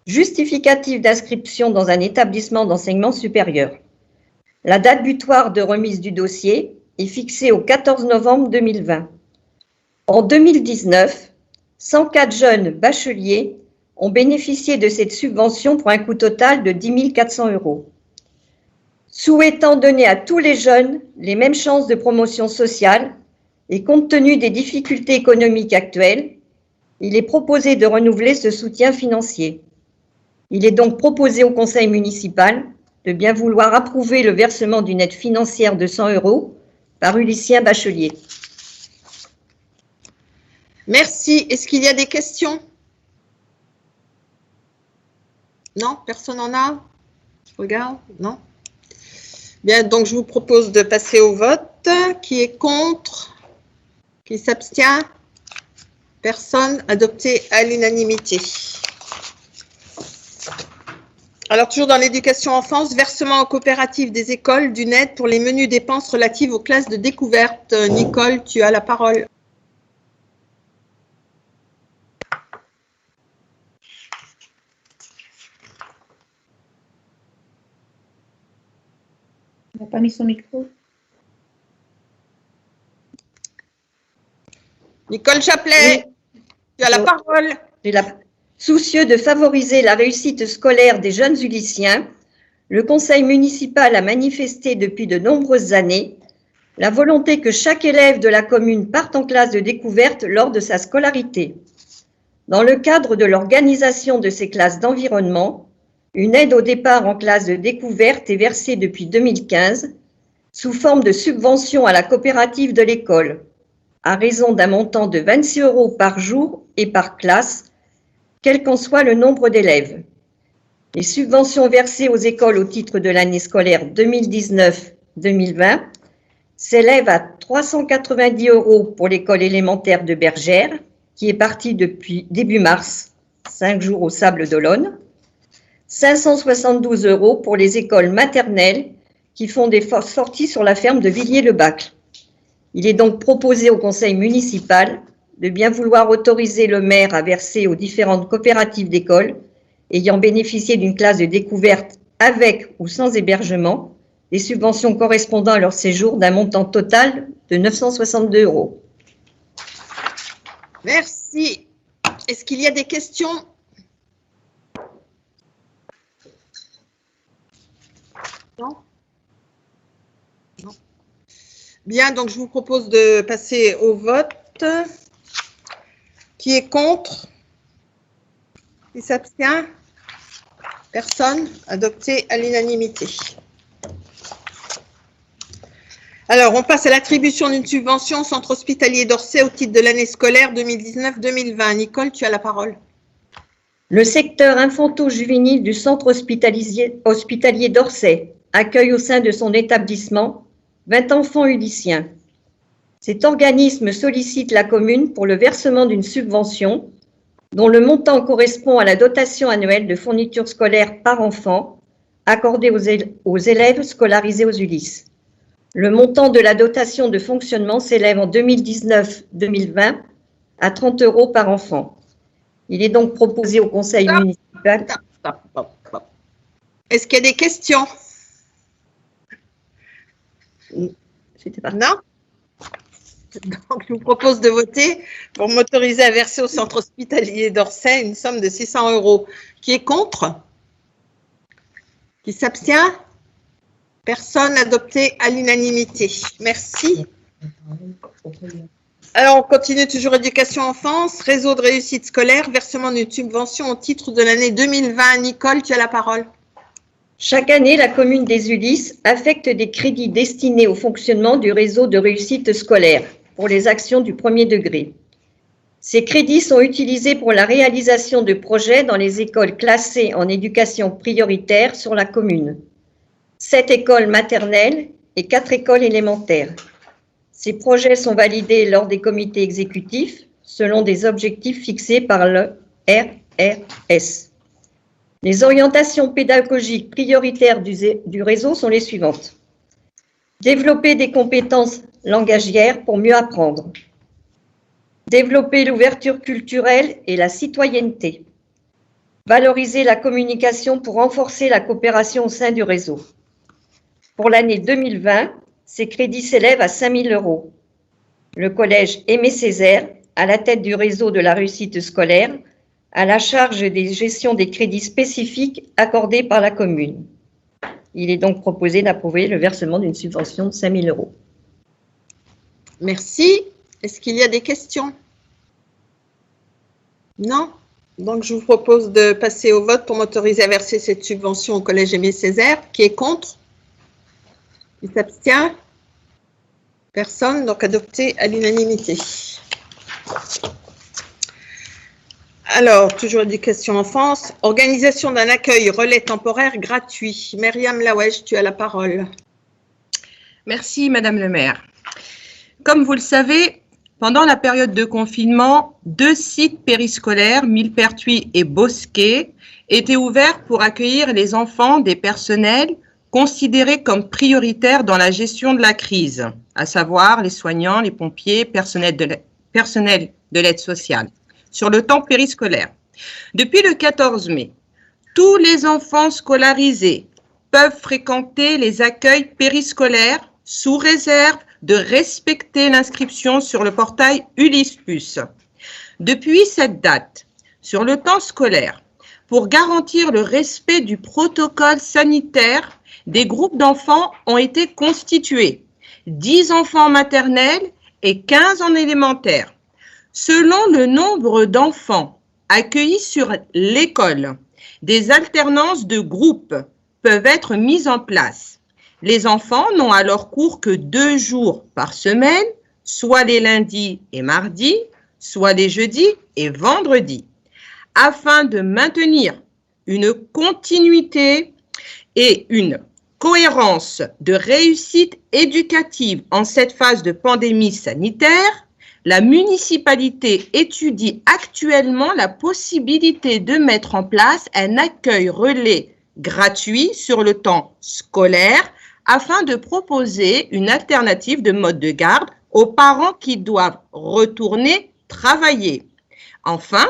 justificatif d'inscription dans un établissement d'enseignement supérieur. La date butoir de remise du dossier est fixée au 14 novembre 2020. En 2019, 104 jeunes bacheliers ont bénéficié de cette subvention pour un coût total de 10 400 €. Souhaitant donner à tous les jeunes les mêmes chances de promotion sociale et compte tenu des difficultés économiques actuelles, il est proposé de renouveler ce soutien financier. Il est donc proposé au conseil municipal de bien vouloir approuver le versement d'une aide financière de 100 € par Lucien Bachelier. Merci. Est-ce qu'il y a des questions? Non, personne n'en a? Je regarde, non? Bien, donc je vous propose de passer au vote. Qui est contre? Qui s'abstient? Personne. Adopté à l'unanimité. Alors, toujours dans l'éducation enfance, versement en coopérative des écoles d'une aide pour les menues dépenses relatives aux classes de découverte. Nicole, tu as la parole. Elle n'a pas mis son micro. Nicole Chaplet, tu as la parole. Soucieux de favoriser la réussite scolaire des jeunes Ulyssiens, le conseil municipal a manifesté depuis de nombreuses années la volonté que chaque élève de la commune parte en classe de découverte lors de sa scolarité. Dans le cadre de l'organisation de ces classes d'environnement, une aide au départ en classe de découverte est versée depuis 2015 sous forme de subvention à la coopérative de l'école, à raison d'un montant de 26 € par jour et par classe, quel qu'en soit le nombre d'élèves. Les subventions versées aux écoles au titre de l'année scolaire 2019-2020 s'élèvent à 390 € pour l'école élémentaire de Bergère, qui est partie depuis début mars, 5 jours au Sable d'Olonne, 572 € pour les écoles maternelles qui font des sorties sur la ferme de Villiers-le-Bac. Il est donc proposé au conseil municipal de bien vouloir autoriser le maire à verser aux différentes coopératives d'écoles ayant bénéficié d'une classe de découverte avec ou sans hébergement des subventions correspondant à leur séjour d'un montant total de 962 €. Merci. Est-ce qu'il y a des questions? Non? Non. Bien, donc je vous propose de passer au vote. Qui est contre? Qui s'abstient? Personne. Adopté à l'unanimité. Alors, on passe à l'attribution d'une subvention au centre hospitalier d'Orsay au titre de l'année scolaire 2019-2020. Nicole, tu as la parole. Le secteur infanto-juvénile du centre hospitalier d'Orsay accueille au sein de son établissement 20 enfants ulyssiens. Cet organisme sollicite la commune pour le versement d'une subvention dont le montant correspond à la dotation annuelle de fourniture scolaire par enfant accordée aux élèves scolarisés aux Ulysses. Le montant de la dotation de fonctionnement s'élève en 2019-2020 à 30 € par enfant. Il est donc proposé au conseil municipal. Est-ce qu'il y a des questions? Non? Donc, je vous propose de voter pour m'autoriser à verser au centre hospitalier d'Orsay une somme de 600 €. Qui est contre? Qui s'abstient? Personne. Adopté à l'unanimité. Merci. Alors, on continue toujours éducation enfance, réseau de réussite scolaire, versement d'une subvention au titre de l'année 2020. Nicole, tu as la parole. Chaque année, la commune des Ulysses affecte des crédits destinés au fonctionnement du réseau de réussite scolaire pour les actions du premier degré. Ces crédits sont utilisés pour la réalisation de projets dans les écoles classées en éducation prioritaire sur la commune, 7 écoles maternelles et 4 écoles élémentaires. Ces projets sont validés lors des comités exécutifs selon des objectifs fixés par le RRS. Les orientations pédagogiques prioritaires du réseau sont les suivantes. Développer des compétences langagières pour mieux apprendre. Développer l'ouverture culturelle et la citoyenneté. Valoriser la communication pour renforcer la coopération au sein du réseau. Pour l'année 2020, ces crédits s'élèvent à 5 000 €. Le collège Aimé Césaire, à la tête du réseau de la réussite scolaire, à la charge des gestions des crédits spécifiques accordés par la commune. Il est donc proposé d'approuver le versement d'une subvention de 5 000 €. Merci. Est-ce qu'il y a des questions? Non? Donc, je vous propose de passer au vote pour m'autoriser à verser cette subvention au Collège Aimé Césaire. Qui est contre? Qui s'abstient? Personne. Donc, adopté à l'unanimité. Alors, toujours éducation enfance. Organisation d'un accueil relais temporaire gratuit. Myriam Laoueche, tu as la parole. Merci, Madame le maire. Comme vous le savez, pendant la période de confinement, 2 sites périscolaires, Millepertuis et Bosquet, étaient ouverts pour accueillir les enfants des personnels considérés comme prioritaires dans la gestion de la crise, à savoir les soignants, les pompiers, personnel de l'aide sociale, sur le temps périscolaire. Depuis le 14 mai, tous les enfants scolarisés peuvent fréquenter les accueils périscolaires sous réserve de respecter l'inscription sur le portail Ulysse+. Depuis cette date, sur le temps scolaire, pour garantir le respect du protocole sanitaire, des groupes d'enfants ont été constitués, 10 enfants en maternelle et 15 en élémentaire. Selon le nombre d'enfants accueillis sur l'école, des alternances de groupes peuvent être mises en place. Les enfants n'ont alors cours que 2 jours par semaine, soit les lundis et mardis, soit les jeudis et vendredis. Afin de maintenir une continuité et une cohérence de réussite éducative en cette phase de pandémie sanitaire, la municipalité étudie actuellement la possibilité de mettre en place un accueil relais gratuit sur le temps scolaire afin de proposer une alternative de mode de garde aux parents qui doivent retourner travailler. Enfin,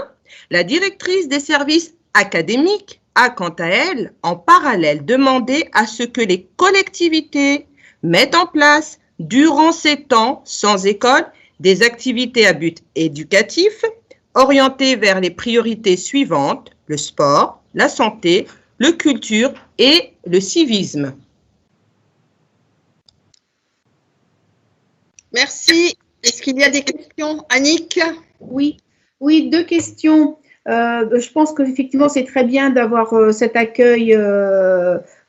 la directrice des services académiques a quant à elle, en parallèle, demandé à ce que les collectivités mettent en place, durant ces temps sans école, des activités à but éducatif orientées vers les priorités suivantes, le sport, la santé, la culture et le civisme. Merci. Est-ce qu'il y a des questions? Annick? Oui, 2 questions. Je pense qu'effectivement, c'est très bien d'avoir cet accueil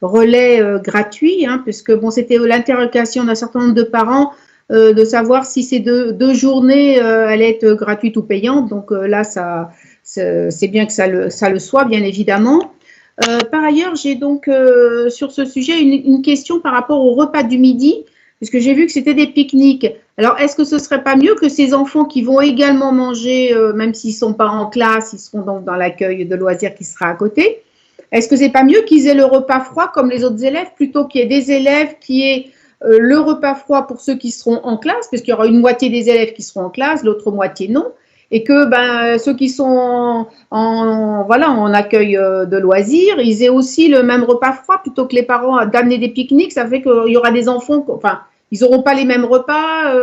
relais gratuit, hein, puisque bon, c'était l'interrogation d'un certain nombre de parents de savoir si ces deux journées allaient être gratuites ou payantes. Donc là, c'est bien que ça le soit, bien évidemment. Par ailleurs, j'ai donc sur ce sujet une question par rapport au repas du midi, puisque j'ai vu que c'était des pique-niques. Alors, est-ce que ce ne serait pas mieux que ces enfants qui vont également manger, même s'ils ne sont pas en classe, ils seront donc dans l'accueil de loisirs qui sera à côté, est-ce que ce n'est pas mieux qu'ils aient le repas froid comme les autres élèves, plutôt qu'il y ait des élèves qui aient le repas froid pour ceux qui seront en classe, parce qu'il y aura une moitié des élèves qui seront en classe, l'autre moitié non, et que ceux qui sont en accueil de loisirs, ils aient aussi le même repas froid, plutôt que les parents d'amener des pique-niques. Ça fait qu'il y aura des enfants, ils n'auront pas les mêmes repas,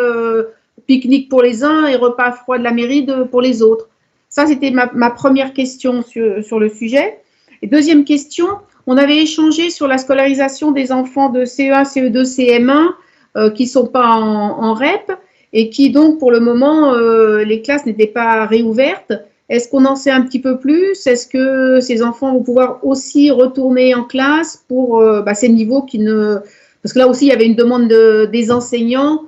pique-nique pour les uns et repas froid de la mairie pour les autres. Ça, c'était ma première question sur le sujet. Et deuxième question, on avait échangé sur la scolarisation des enfants de CE1, CE2, CM1 qui ne sont pas en REP et qui donc, pour le moment, les classes n'étaient pas réouvertes. Est-ce qu'on en sait un petit peu plus? Est-ce que ces enfants vont pouvoir aussi retourner en classe pour ces niveaux qui ne... Parce que là aussi, il y avait une demande des enseignants,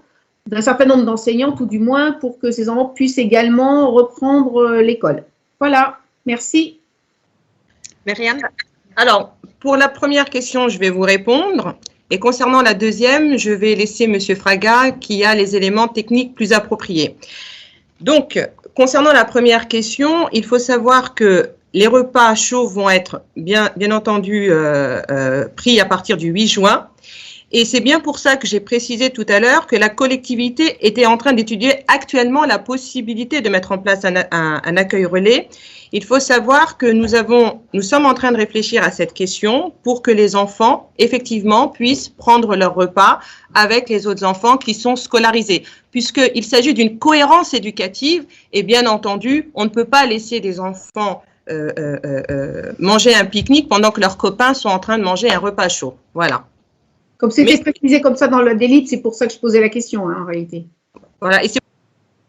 d'un certain nombre d'enseignants, tout du moins, pour que ces enfants puissent également reprendre l'école. Voilà, merci. Myriam? Alors, pour la première question, je vais vous répondre. Et concernant la deuxième, je vais laisser M. Fraga qui a les éléments techniques plus appropriés. Donc, concernant la première question, il faut savoir que les repas chauds vont être bien entendu pris à partir du 8 juin. Et c'est bien pour ça que j'ai précisé tout à l'heure que la collectivité était en train d'étudier actuellement la possibilité de mettre en place un accueil relais. Il faut savoir que nous sommes en train de réfléchir à cette question pour que les enfants, effectivement, puissent prendre leur repas avec les autres enfants qui sont scolarisés. Puisqu'il s'agit d'une cohérence éducative et bien entendu, on ne peut pas laisser des enfants manger un pique-nique pendant que leurs copains sont en train de manger un repas chaud. Voilà. Comme c'était précisé comme ça dans le délit, c'est pour ça que je posais la question, hein, en réalité. Voilà, et c'est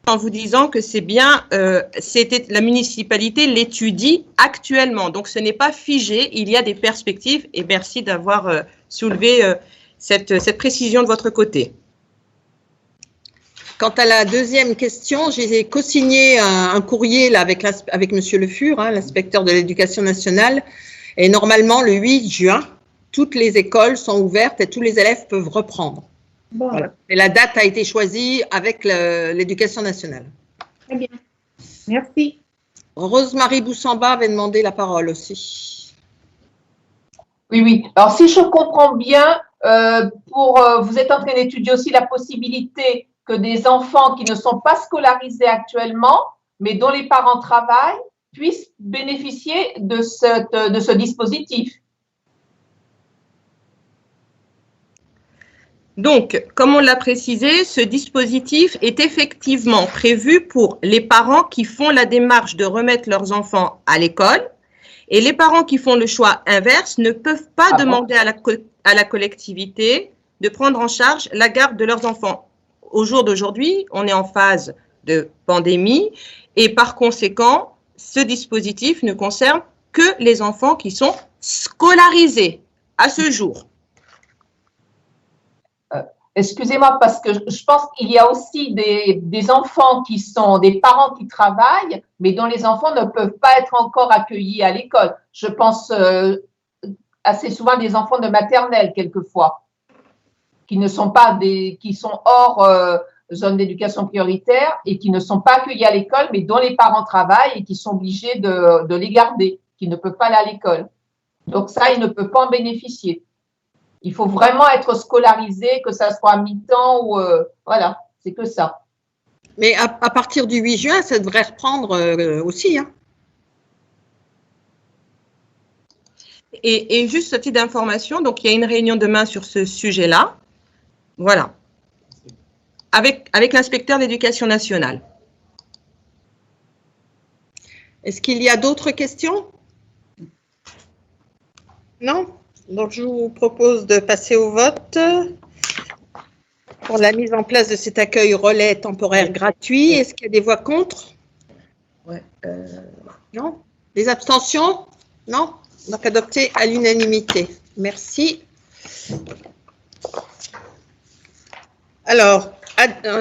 en vous disant que c'est bien, la municipalité l'étudie actuellement, donc ce n'est pas figé, il y a des perspectives, et merci d'avoir soulevé cette précision de votre côté. Quant à la deuxième question, j'ai co-signé un courrier là, avec Monsieur Le Fur, hein, l'inspecteur de l'éducation nationale, et normalement le 8 juin, toutes les écoles sont ouvertes et tous les élèves peuvent reprendre. Bon. Voilà. Et la date a été choisie avec l'éducation nationale. Très bien. Merci. Rose-Marie Boussamba avait demandé la parole aussi. Oui, oui. Alors, si je comprends bien, vous êtes en train d'étudier aussi la possibilité que des enfants qui ne sont pas scolarisés actuellement, mais dont les parents travaillent, puissent bénéficier de ce dispositif. Donc, comme on l'a précisé, ce dispositif est effectivement prévu pour les parents qui font la démarche de remettre leurs enfants à l'école, et les parents qui font le choix inverse ne peuvent pas demander à la collectivité de prendre en charge la garde de leurs enfants. Au jour d'aujourd'hui, on est en phase de pandémie et par conséquent, ce dispositif ne concerne que les enfants qui sont scolarisés à ce jour. Excusez-moi, parce que je pense qu'il y a aussi des enfants qui sont des parents qui travaillent, mais dont les enfants ne peuvent pas être encore accueillis à l'école. Je pense assez souvent des enfants de maternelle, quelquefois, qui ne sont pas qui sont hors zone d'éducation prioritaire et qui ne sont pas accueillis à l'école, mais dont les parents travaillent et qui sont obligés de les garder, qui ne peuvent pas aller à l'école. Donc ça, ils ne peuvent pas en bénéficier. Il faut vraiment être scolarisé, que ça soit à mi-temps ou… voilà, c'est que ça. Mais à partir du 8 juin, ça devrait reprendre aussi. Hein. Et juste ce titre d'information, donc il y a une réunion demain sur ce sujet-là. Voilà. Avec l'inspecteur d'éducation nationale. Est-ce qu'il y a d'autres questions? Non? Donc, je vous propose de passer au vote pour la mise en place de cet accueil relais temporaire gratuit. Est-ce qu'il y a des voix contre? Non? Des abstentions? Non? Donc, adopté à l'unanimité. Merci. Alors,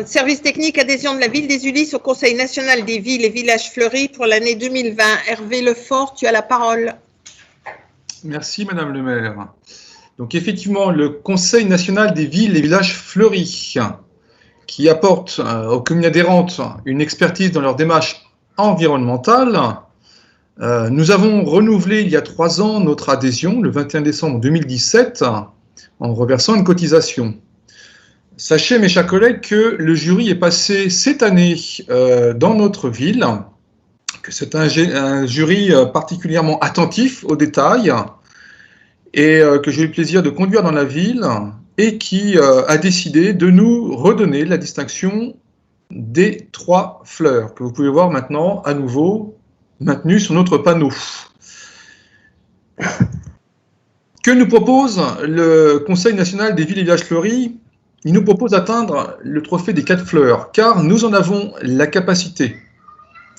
service technique, adhésion de la ville des Ulis au Conseil national des villes et villages fleuris pour l'année 2020. Hervé Lefort, tu as la parole. Merci, Madame le maire. Donc, effectivement, le Conseil national des villes et villages fleuris, qui apporte aux communes adhérentes une expertise dans leur démarche environnementale, nous avons renouvelé il y a 3 ans notre adhésion, le 21 décembre 2017, en reversant une cotisation. Sachez, mes chers collègues, que le jury est passé cette année dans notre ville, que c'est un jury particulièrement attentif aux détails et que j'ai eu le plaisir de conduire dans la ville et qui a décidé de nous redonner la distinction des 3 fleurs que vous pouvez voir maintenant à nouveau maintenues sur notre panneau. Que nous propose le Conseil national des villes et villages fleuris? Il nous propose d'atteindre le trophée des 4 fleurs, car nous en avons la capacité.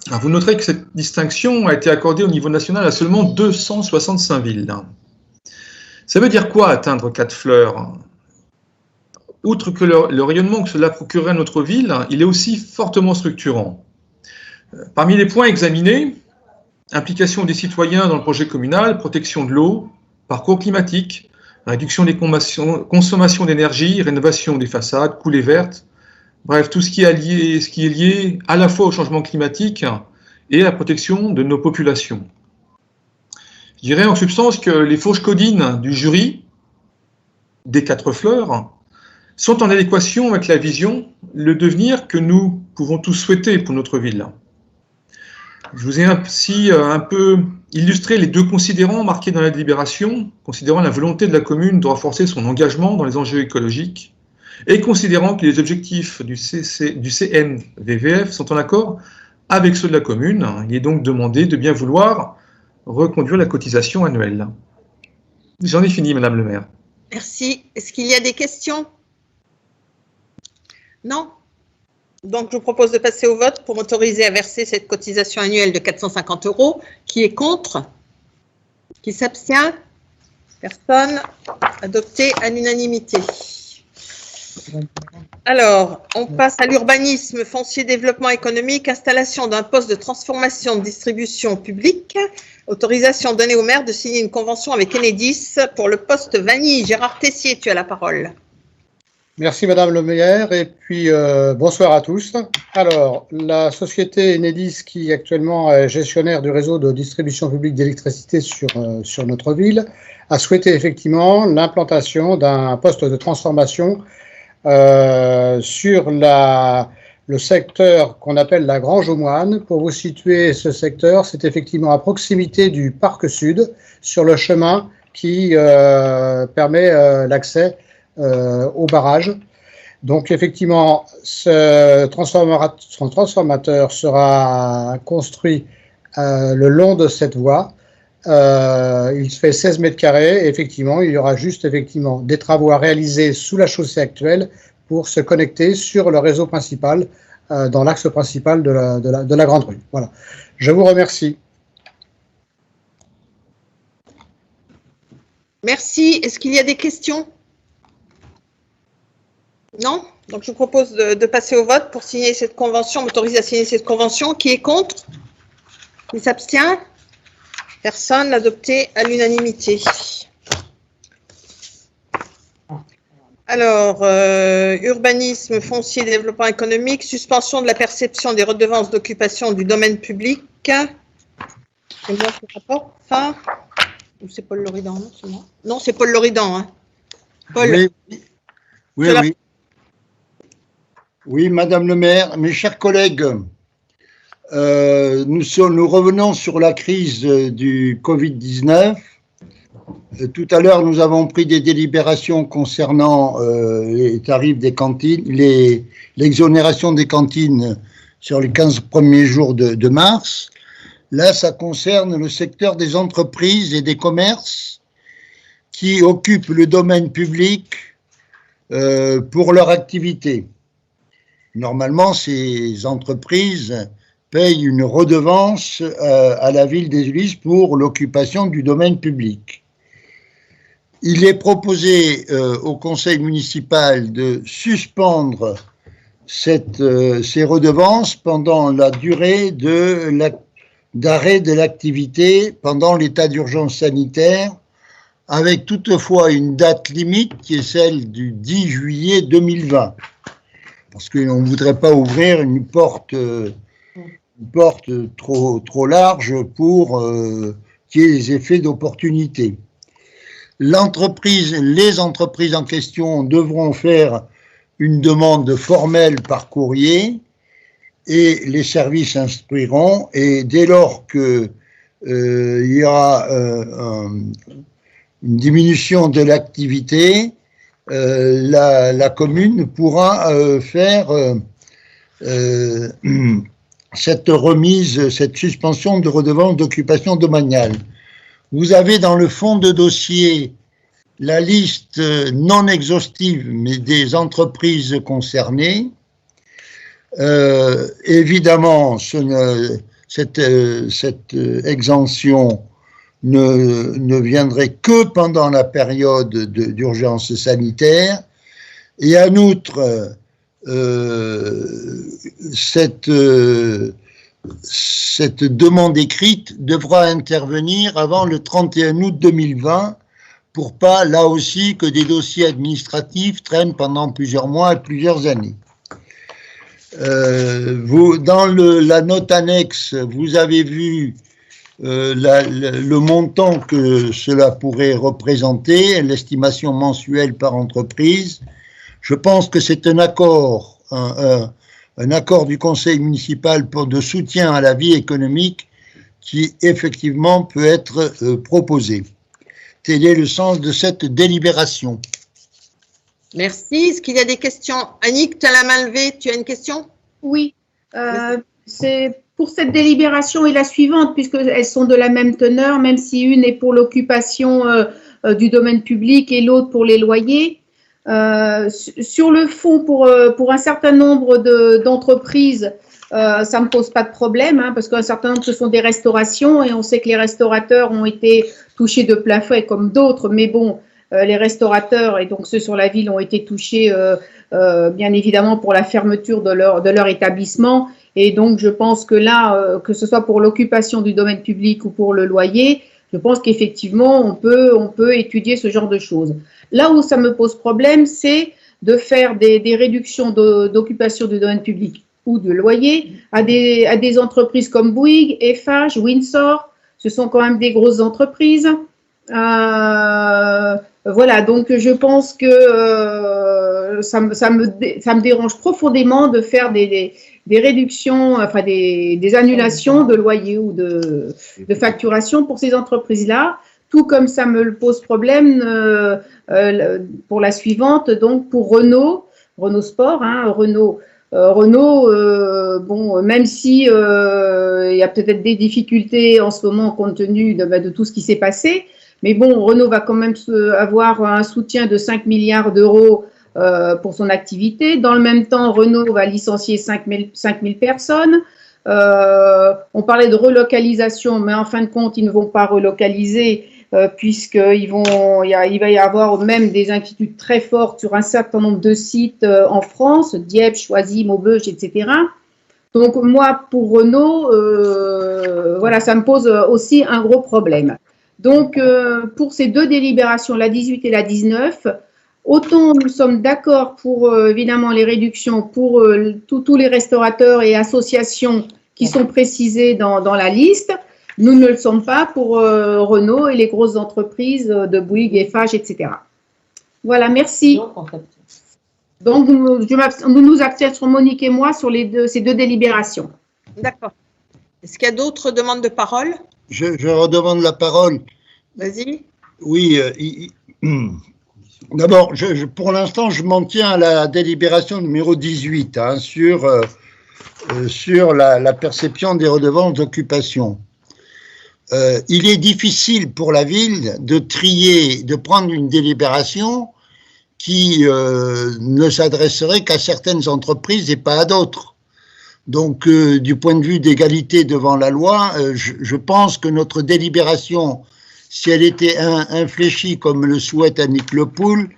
Alors, vous noterez que cette distinction a été accordée au niveau national à seulement 265 villes. Ça veut dire quoi atteindre 4 fleurs? Outre que le rayonnement que cela procurerait à notre ville, il est aussi fortement structurant. Parmi les points examinés, implication des citoyens dans le projet communal, protection de l'eau, parcours climatique, réduction des consommations d'énergie, rénovation des façades, coulées vertes, bref, tout ce qui est lié à la fois au changement climatique et à la protection de nos populations. Je dirais en substance que les fauches codines du jury des 4 fleurs sont en adéquation avec la vision, le devenir que nous pouvons tous souhaiter pour notre ville. Je vous ai ainsi un peu illustré les 2 considérants marqués dans la délibération, considérant la volonté de la commune de renforcer son engagement dans les enjeux écologiques et considérant que les objectifs du CNVVF sont en accord avec ceux de la commune. Il est donc demandé de bien vouloir reconduire la cotisation annuelle. J'en ai fini, Madame le maire. Merci. Est-ce qu'il y a des questions? Non? Donc, je vous propose de passer au vote pour autoriser à verser cette cotisation annuelle de 450 €. Qui est contre? Qui s'abstient? Personne. Adopté à l'unanimité. Alors, on passe à l'urbanisme, foncier, développement économique, installation d'un poste de transformation de distribution publique, autorisation donnée au maire de signer une convention avec Enedis pour le poste vanille. Gérard Tessier, tu as la parole. Merci Madame le maire et puis bonsoir à tous. Alors, la société Enedis qui actuellement est gestionnaire du réseau de distribution publique d'électricité sur notre ville a souhaité effectivement l'implantation d'un poste de transformation sur le secteur qu'on appelle la Grange aux Moines. Pour vous situer ce secteur, c'est effectivement à proximité du Parc Sud, sur le chemin qui permet l'accès au barrage. Donc effectivement, ce transformateur sera construit le long de cette voie. Il fait 16 mètres carrés. Effectivement, il y aura juste effectivement des travaux à réaliser sous la chaussée actuelle pour se connecter sur le réseau principal, dans l'axe principal de la Grande Rue. Voilà. Je vous remercie. Merci. Est-ce qu'il y a des questions? Non? Donc, je vous propose de passer au vote pour signer cette convention, m'autoriser à signer cette convention. Qui est contre? Qui s'abstient? Personne. Adopté à l'unanimité. Alors, urbanisme, foncier, développement économique, suspension de la perception des redevances d'occupation du domaine public. C'est moi qui rapporte ça? Ou c'est Paul Loridan? Non, c'est moi. Non, c'est Paul Loridan. Hein. Paul. Oui. Oui, Madame le maire, mes chers collègues, nous revenons sur la crise du Covid-19. Tout à l'heure, nous avons pris des délibérations concernant les tarifs des cantines, l'exonération des cantines sur les 15 premiers jours de mars. Là, ça concerne le secteur des entreprises et des commerces qui occupent le domaine public pour leur activité. Normalement, ces entreprises payent une redevance à la ville des Ulis pour l'occupation du domaine public. Il est proposé au conseil municipal de suspendre ces redevances pendant la durée d'arrêt de l'activité pendant l'état d'urgence sanitaire, avec toutefois une date limite qui est celle du 10 juillet 2020. Parce qu'on ne voudrait pas ouvrir une porte trop large pour qu'il y ait des effets d'opportunité. Les entreprises en question devront faire une demande formelle par courrier et les services instruiront, et dès lors qu'il y aura une diminution de l'activité, la commune pourra faire cette remise, cette suspension de redevance d'occupation domaniale. Vous avez dans le fond de dossier la liste non exhaustive, mais des entreprises concernées. Évidemment, cette exemption ne viendrait que pendant la période d'urgence sanitaire, et en outre, cette demande écrite devra intervenir avant le 31 août 2020 pour pas, là aussi, que des dossiers administratifs traînent pendant plusieurs mois et plusieurs années. Dans la note annexe, vous avez vu le montant que cela pourrait représenter, l'estimation mensuelle par entreprise. Je pense que c'est un accord du conseil municipal de soutien à la vie économique qui effectivement peut être proposé. Tel est le sens de cette délibération. Merci. Est-ce qu'il y a des questions? Annick, tu as la main levée, tu as une question? Oui, c'est pour cette délibération et la suivante, puisqu'elles sont de la même teneur, même si une est pour l'occupation du domaine public et l'autre pour les loyers. Sur le fond, pour un certain nombre d'entreprises, ça ne me pose pas de problème, hein, parce qu'un certain nombre, ce sont des restaurations, et on sait que les restaurateurs ont été touchés de plein fouet comme d'autres, mais bon, les restaurateurs et donc ceux sur la ville ont été touchés bien évidemment pour la fermeture de leur établissement, et donc je pense que là, que ce soit pour l'occupation du domaine public ou pour le loyer, je pense qu'effectivement on peut étudier ce genre de choses. Là où ça me pose problème, c'est de faire des réductions d'occupation du domaine public ou de loyer à des entreprises comme Bouygues, Eiffage, Windsor. Ce sont quand même des grosses entreprises. Voilà, donc je pense que ça me dérange profondément de faire des réductions, enfin des annulations de loyer ou de facturation pour ces entreprises-là, tout comme ça me pose problème pour la suivante, donc pour Renault Sport, hein, Renault, bon, même si il y a peut-être des difficultés en ce moment compte tenu de tout ce qui s'est passé, mais bon, Renault va quand même avoir un soutien de 5 milliards d'euros pour son activité. Dans le même temps, Renault va licencier 5 000 personnes. On parlait de relocalisation, mais en fin de compte, ils ne vont pas relocaliser puisqu'il va y avoir même des inquiétudes très fortes sur un certain nombre de sites en France, Dieppe, Choisy, Maubeuge, etc. Donc moi, pour Renault, voilà, ça me pose aussi un gros problème. Donc, pour ces deux délibérations, la 18 et la 19, autant nous sommes d'accord pour, évidemment, les réductions pour tous les restaurateurs et associations qui sont précisées dans la liste, nous ne le sommes pas pour Renault et les grosses entreprises de Bouygues, Eiffage, etc. Voilà, merci. Donc, nous nous abstiendrons, Monique et moi, sur ces deux délibérations. D'accord. Est-ce qu'il y a d'autres demandes de parole? Je redemande la parole. Vas-y. Oui. D'abord, pour l'instant, je m'en tiens à la délibération numéro 18 hein, sur la perception des redevances d'occupation. Il est difficile pour la ville de trier, de prendre une délibération qui ne s'adresserait qu'à certaines entreprises et pas à d'autres. Donc, du point de vue d'égalité devant la loi, je pense que notre délibération, si elle était infléchie comme le souhaite Annick Lepoul,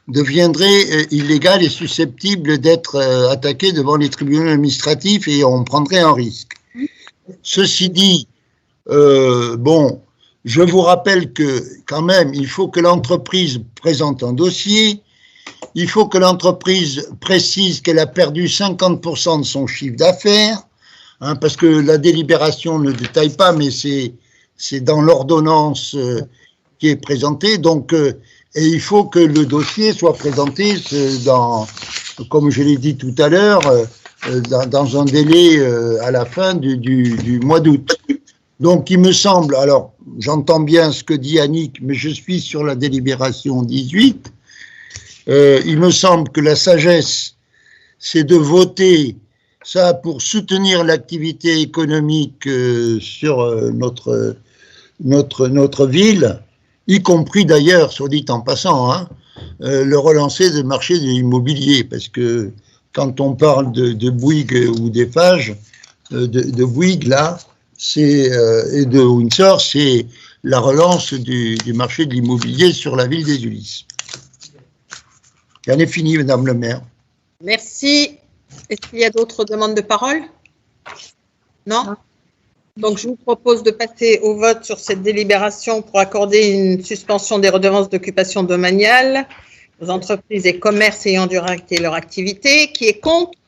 deviendrait illégale et susceptible d'être attaquée devant les tribunaux administratifs et on prendrait un risque. Ceci dit, bon, je vous rappelle que quand même, il faut que l'entreprise présente un dossier. Il faut que l'entreprise précise qu'elle a perdu 50% de son chiffre d'affaires, hein, parce que la délibération ne détaille pas, mais c'est dans l'ordonnance qui est présentée. Donc, et il faut que le dossier soit présenté comme je l'ai dit tout à l'heure, dans un délai à la fin du mois d'août. Donc, il me semble, alors j'entends bien ce que dit Annick, mais je suis sur la délibération 18. Il me semble que la sagesse, c'est de voter ça pour soutenir l'activité économique sur notre ville, y compris d'ailleurs, soit dit en passant, hein, le relancer du marché de l'immobilier, parce que quand on parle de Bouygues ou d'Eiffage, de Bouygues là, et de Windsor, c'est la relance du marché de l'immobilier sur la ville des Ulysses. J'en ai fini, Madame le maire. Merci. Est-ce qu'il y a d'autres demandes de parole? Non? Donc, je vous propose de passer au vote sur cette délibération pour accorder une suspension des redevances d'occupation domaniale aux entreprises et commerces ayant dû arrêter leur activité. Qui est contre?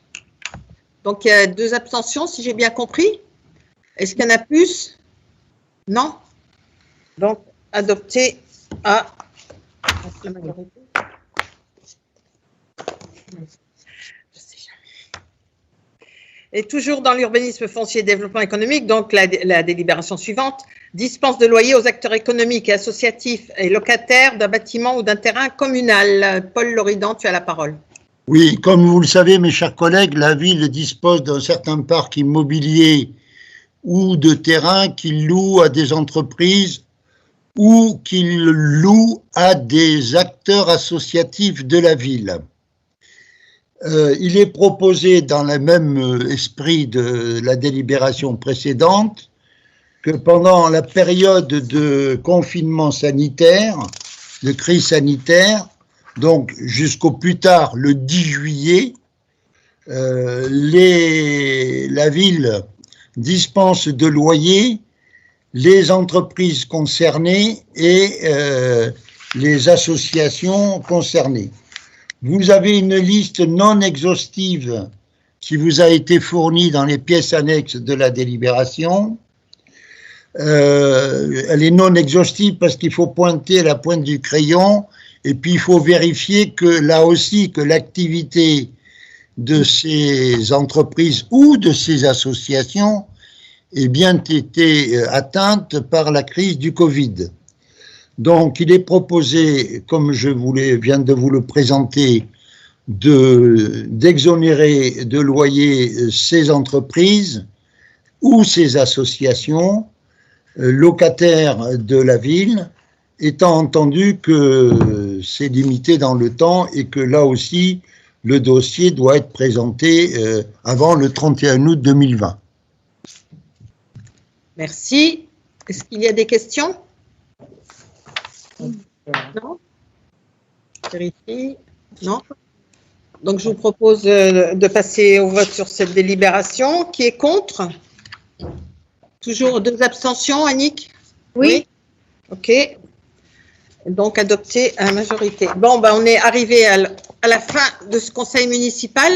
Donc, il y a 2 abstentions, si j'ai bien compris. Est-ce qu'il y en a plus? Non? Donc, adopté à la majorité. Et toujours dans l'urbanisme foncier et développement économique, donc la délibération suivante, dispense de loyer aux acteurs économiques et associatifs et locataires d'un bâtiment ou d'un terrain communal. Paul Loridan, tu as la parole. Oui, comme vous le savez, mes chers collègues, la ville dispose d'un certain parc immobilier ou de terrains qu'il loue à des entreprises ou qu'il loue à des acteurs associatifs de la ville. Il est proposé dans le même esprit de la délibération précédente que pendant la période de confinement sanitaire, de crise sanitaire, donc jusqu'au plus tard le 10 juillet, la ville dispense de loyer les entreprises concernées et les associations concernées. Vous avez une liste non exhaustive qui vous a été fournie dans les pièces annexes de la délibération. Elle est non exhaustive parce qu'il faut pointer la pointe du crayon et puis il faut vérifier que là aussi que l'activité de ces entreprises ou de ces associations ait bien été atteinte par la crise du Covid. Donc, il est proposé, comme je viens de vous le présenter, d'exonérer de loyer ces entreprises ou ces associations locataires de la ville, étant entendu que c'est limité dans le temps et que là aussi, le dossier doit être présenté avant le 31 août 2020. Merci. Est-ce qu'il y a des questions? Non? Vérifie. Non? Donc, je vous propose de passer au vote sur cette délibération. Qui est contre? Toujours 2 abstentions, Annick? Oui. OK. Donc, adopté à la majorité. Bon, ben, on est arrivé à la fin de ce conseil municipal.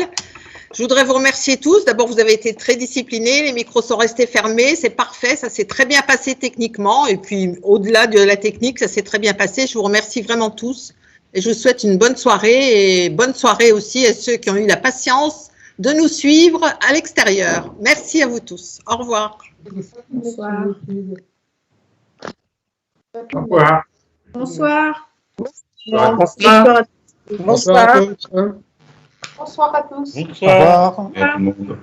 Je voudrais vous remercier tous. D'abord, vous avez été très disciplinés. Les micros sont restés fermés. C'est parfait. Ça s'est très bien passé techniquement. Et puis, au-delà de la technique, ça s'est très bien passé. Je vous remercie vraiment tous. Et je vous souhaite une bonne soirée. Et bonne soirée aussi à ceux qui ont eu la patience de nous suivre à l'extérieur. Merci à vous tous. Au revoir. Bonsoir. Au revoir. Bonsoir. Bonsoir. Bonsoir à tous. Bonsoir à tous. Au revoir. Tout le monde.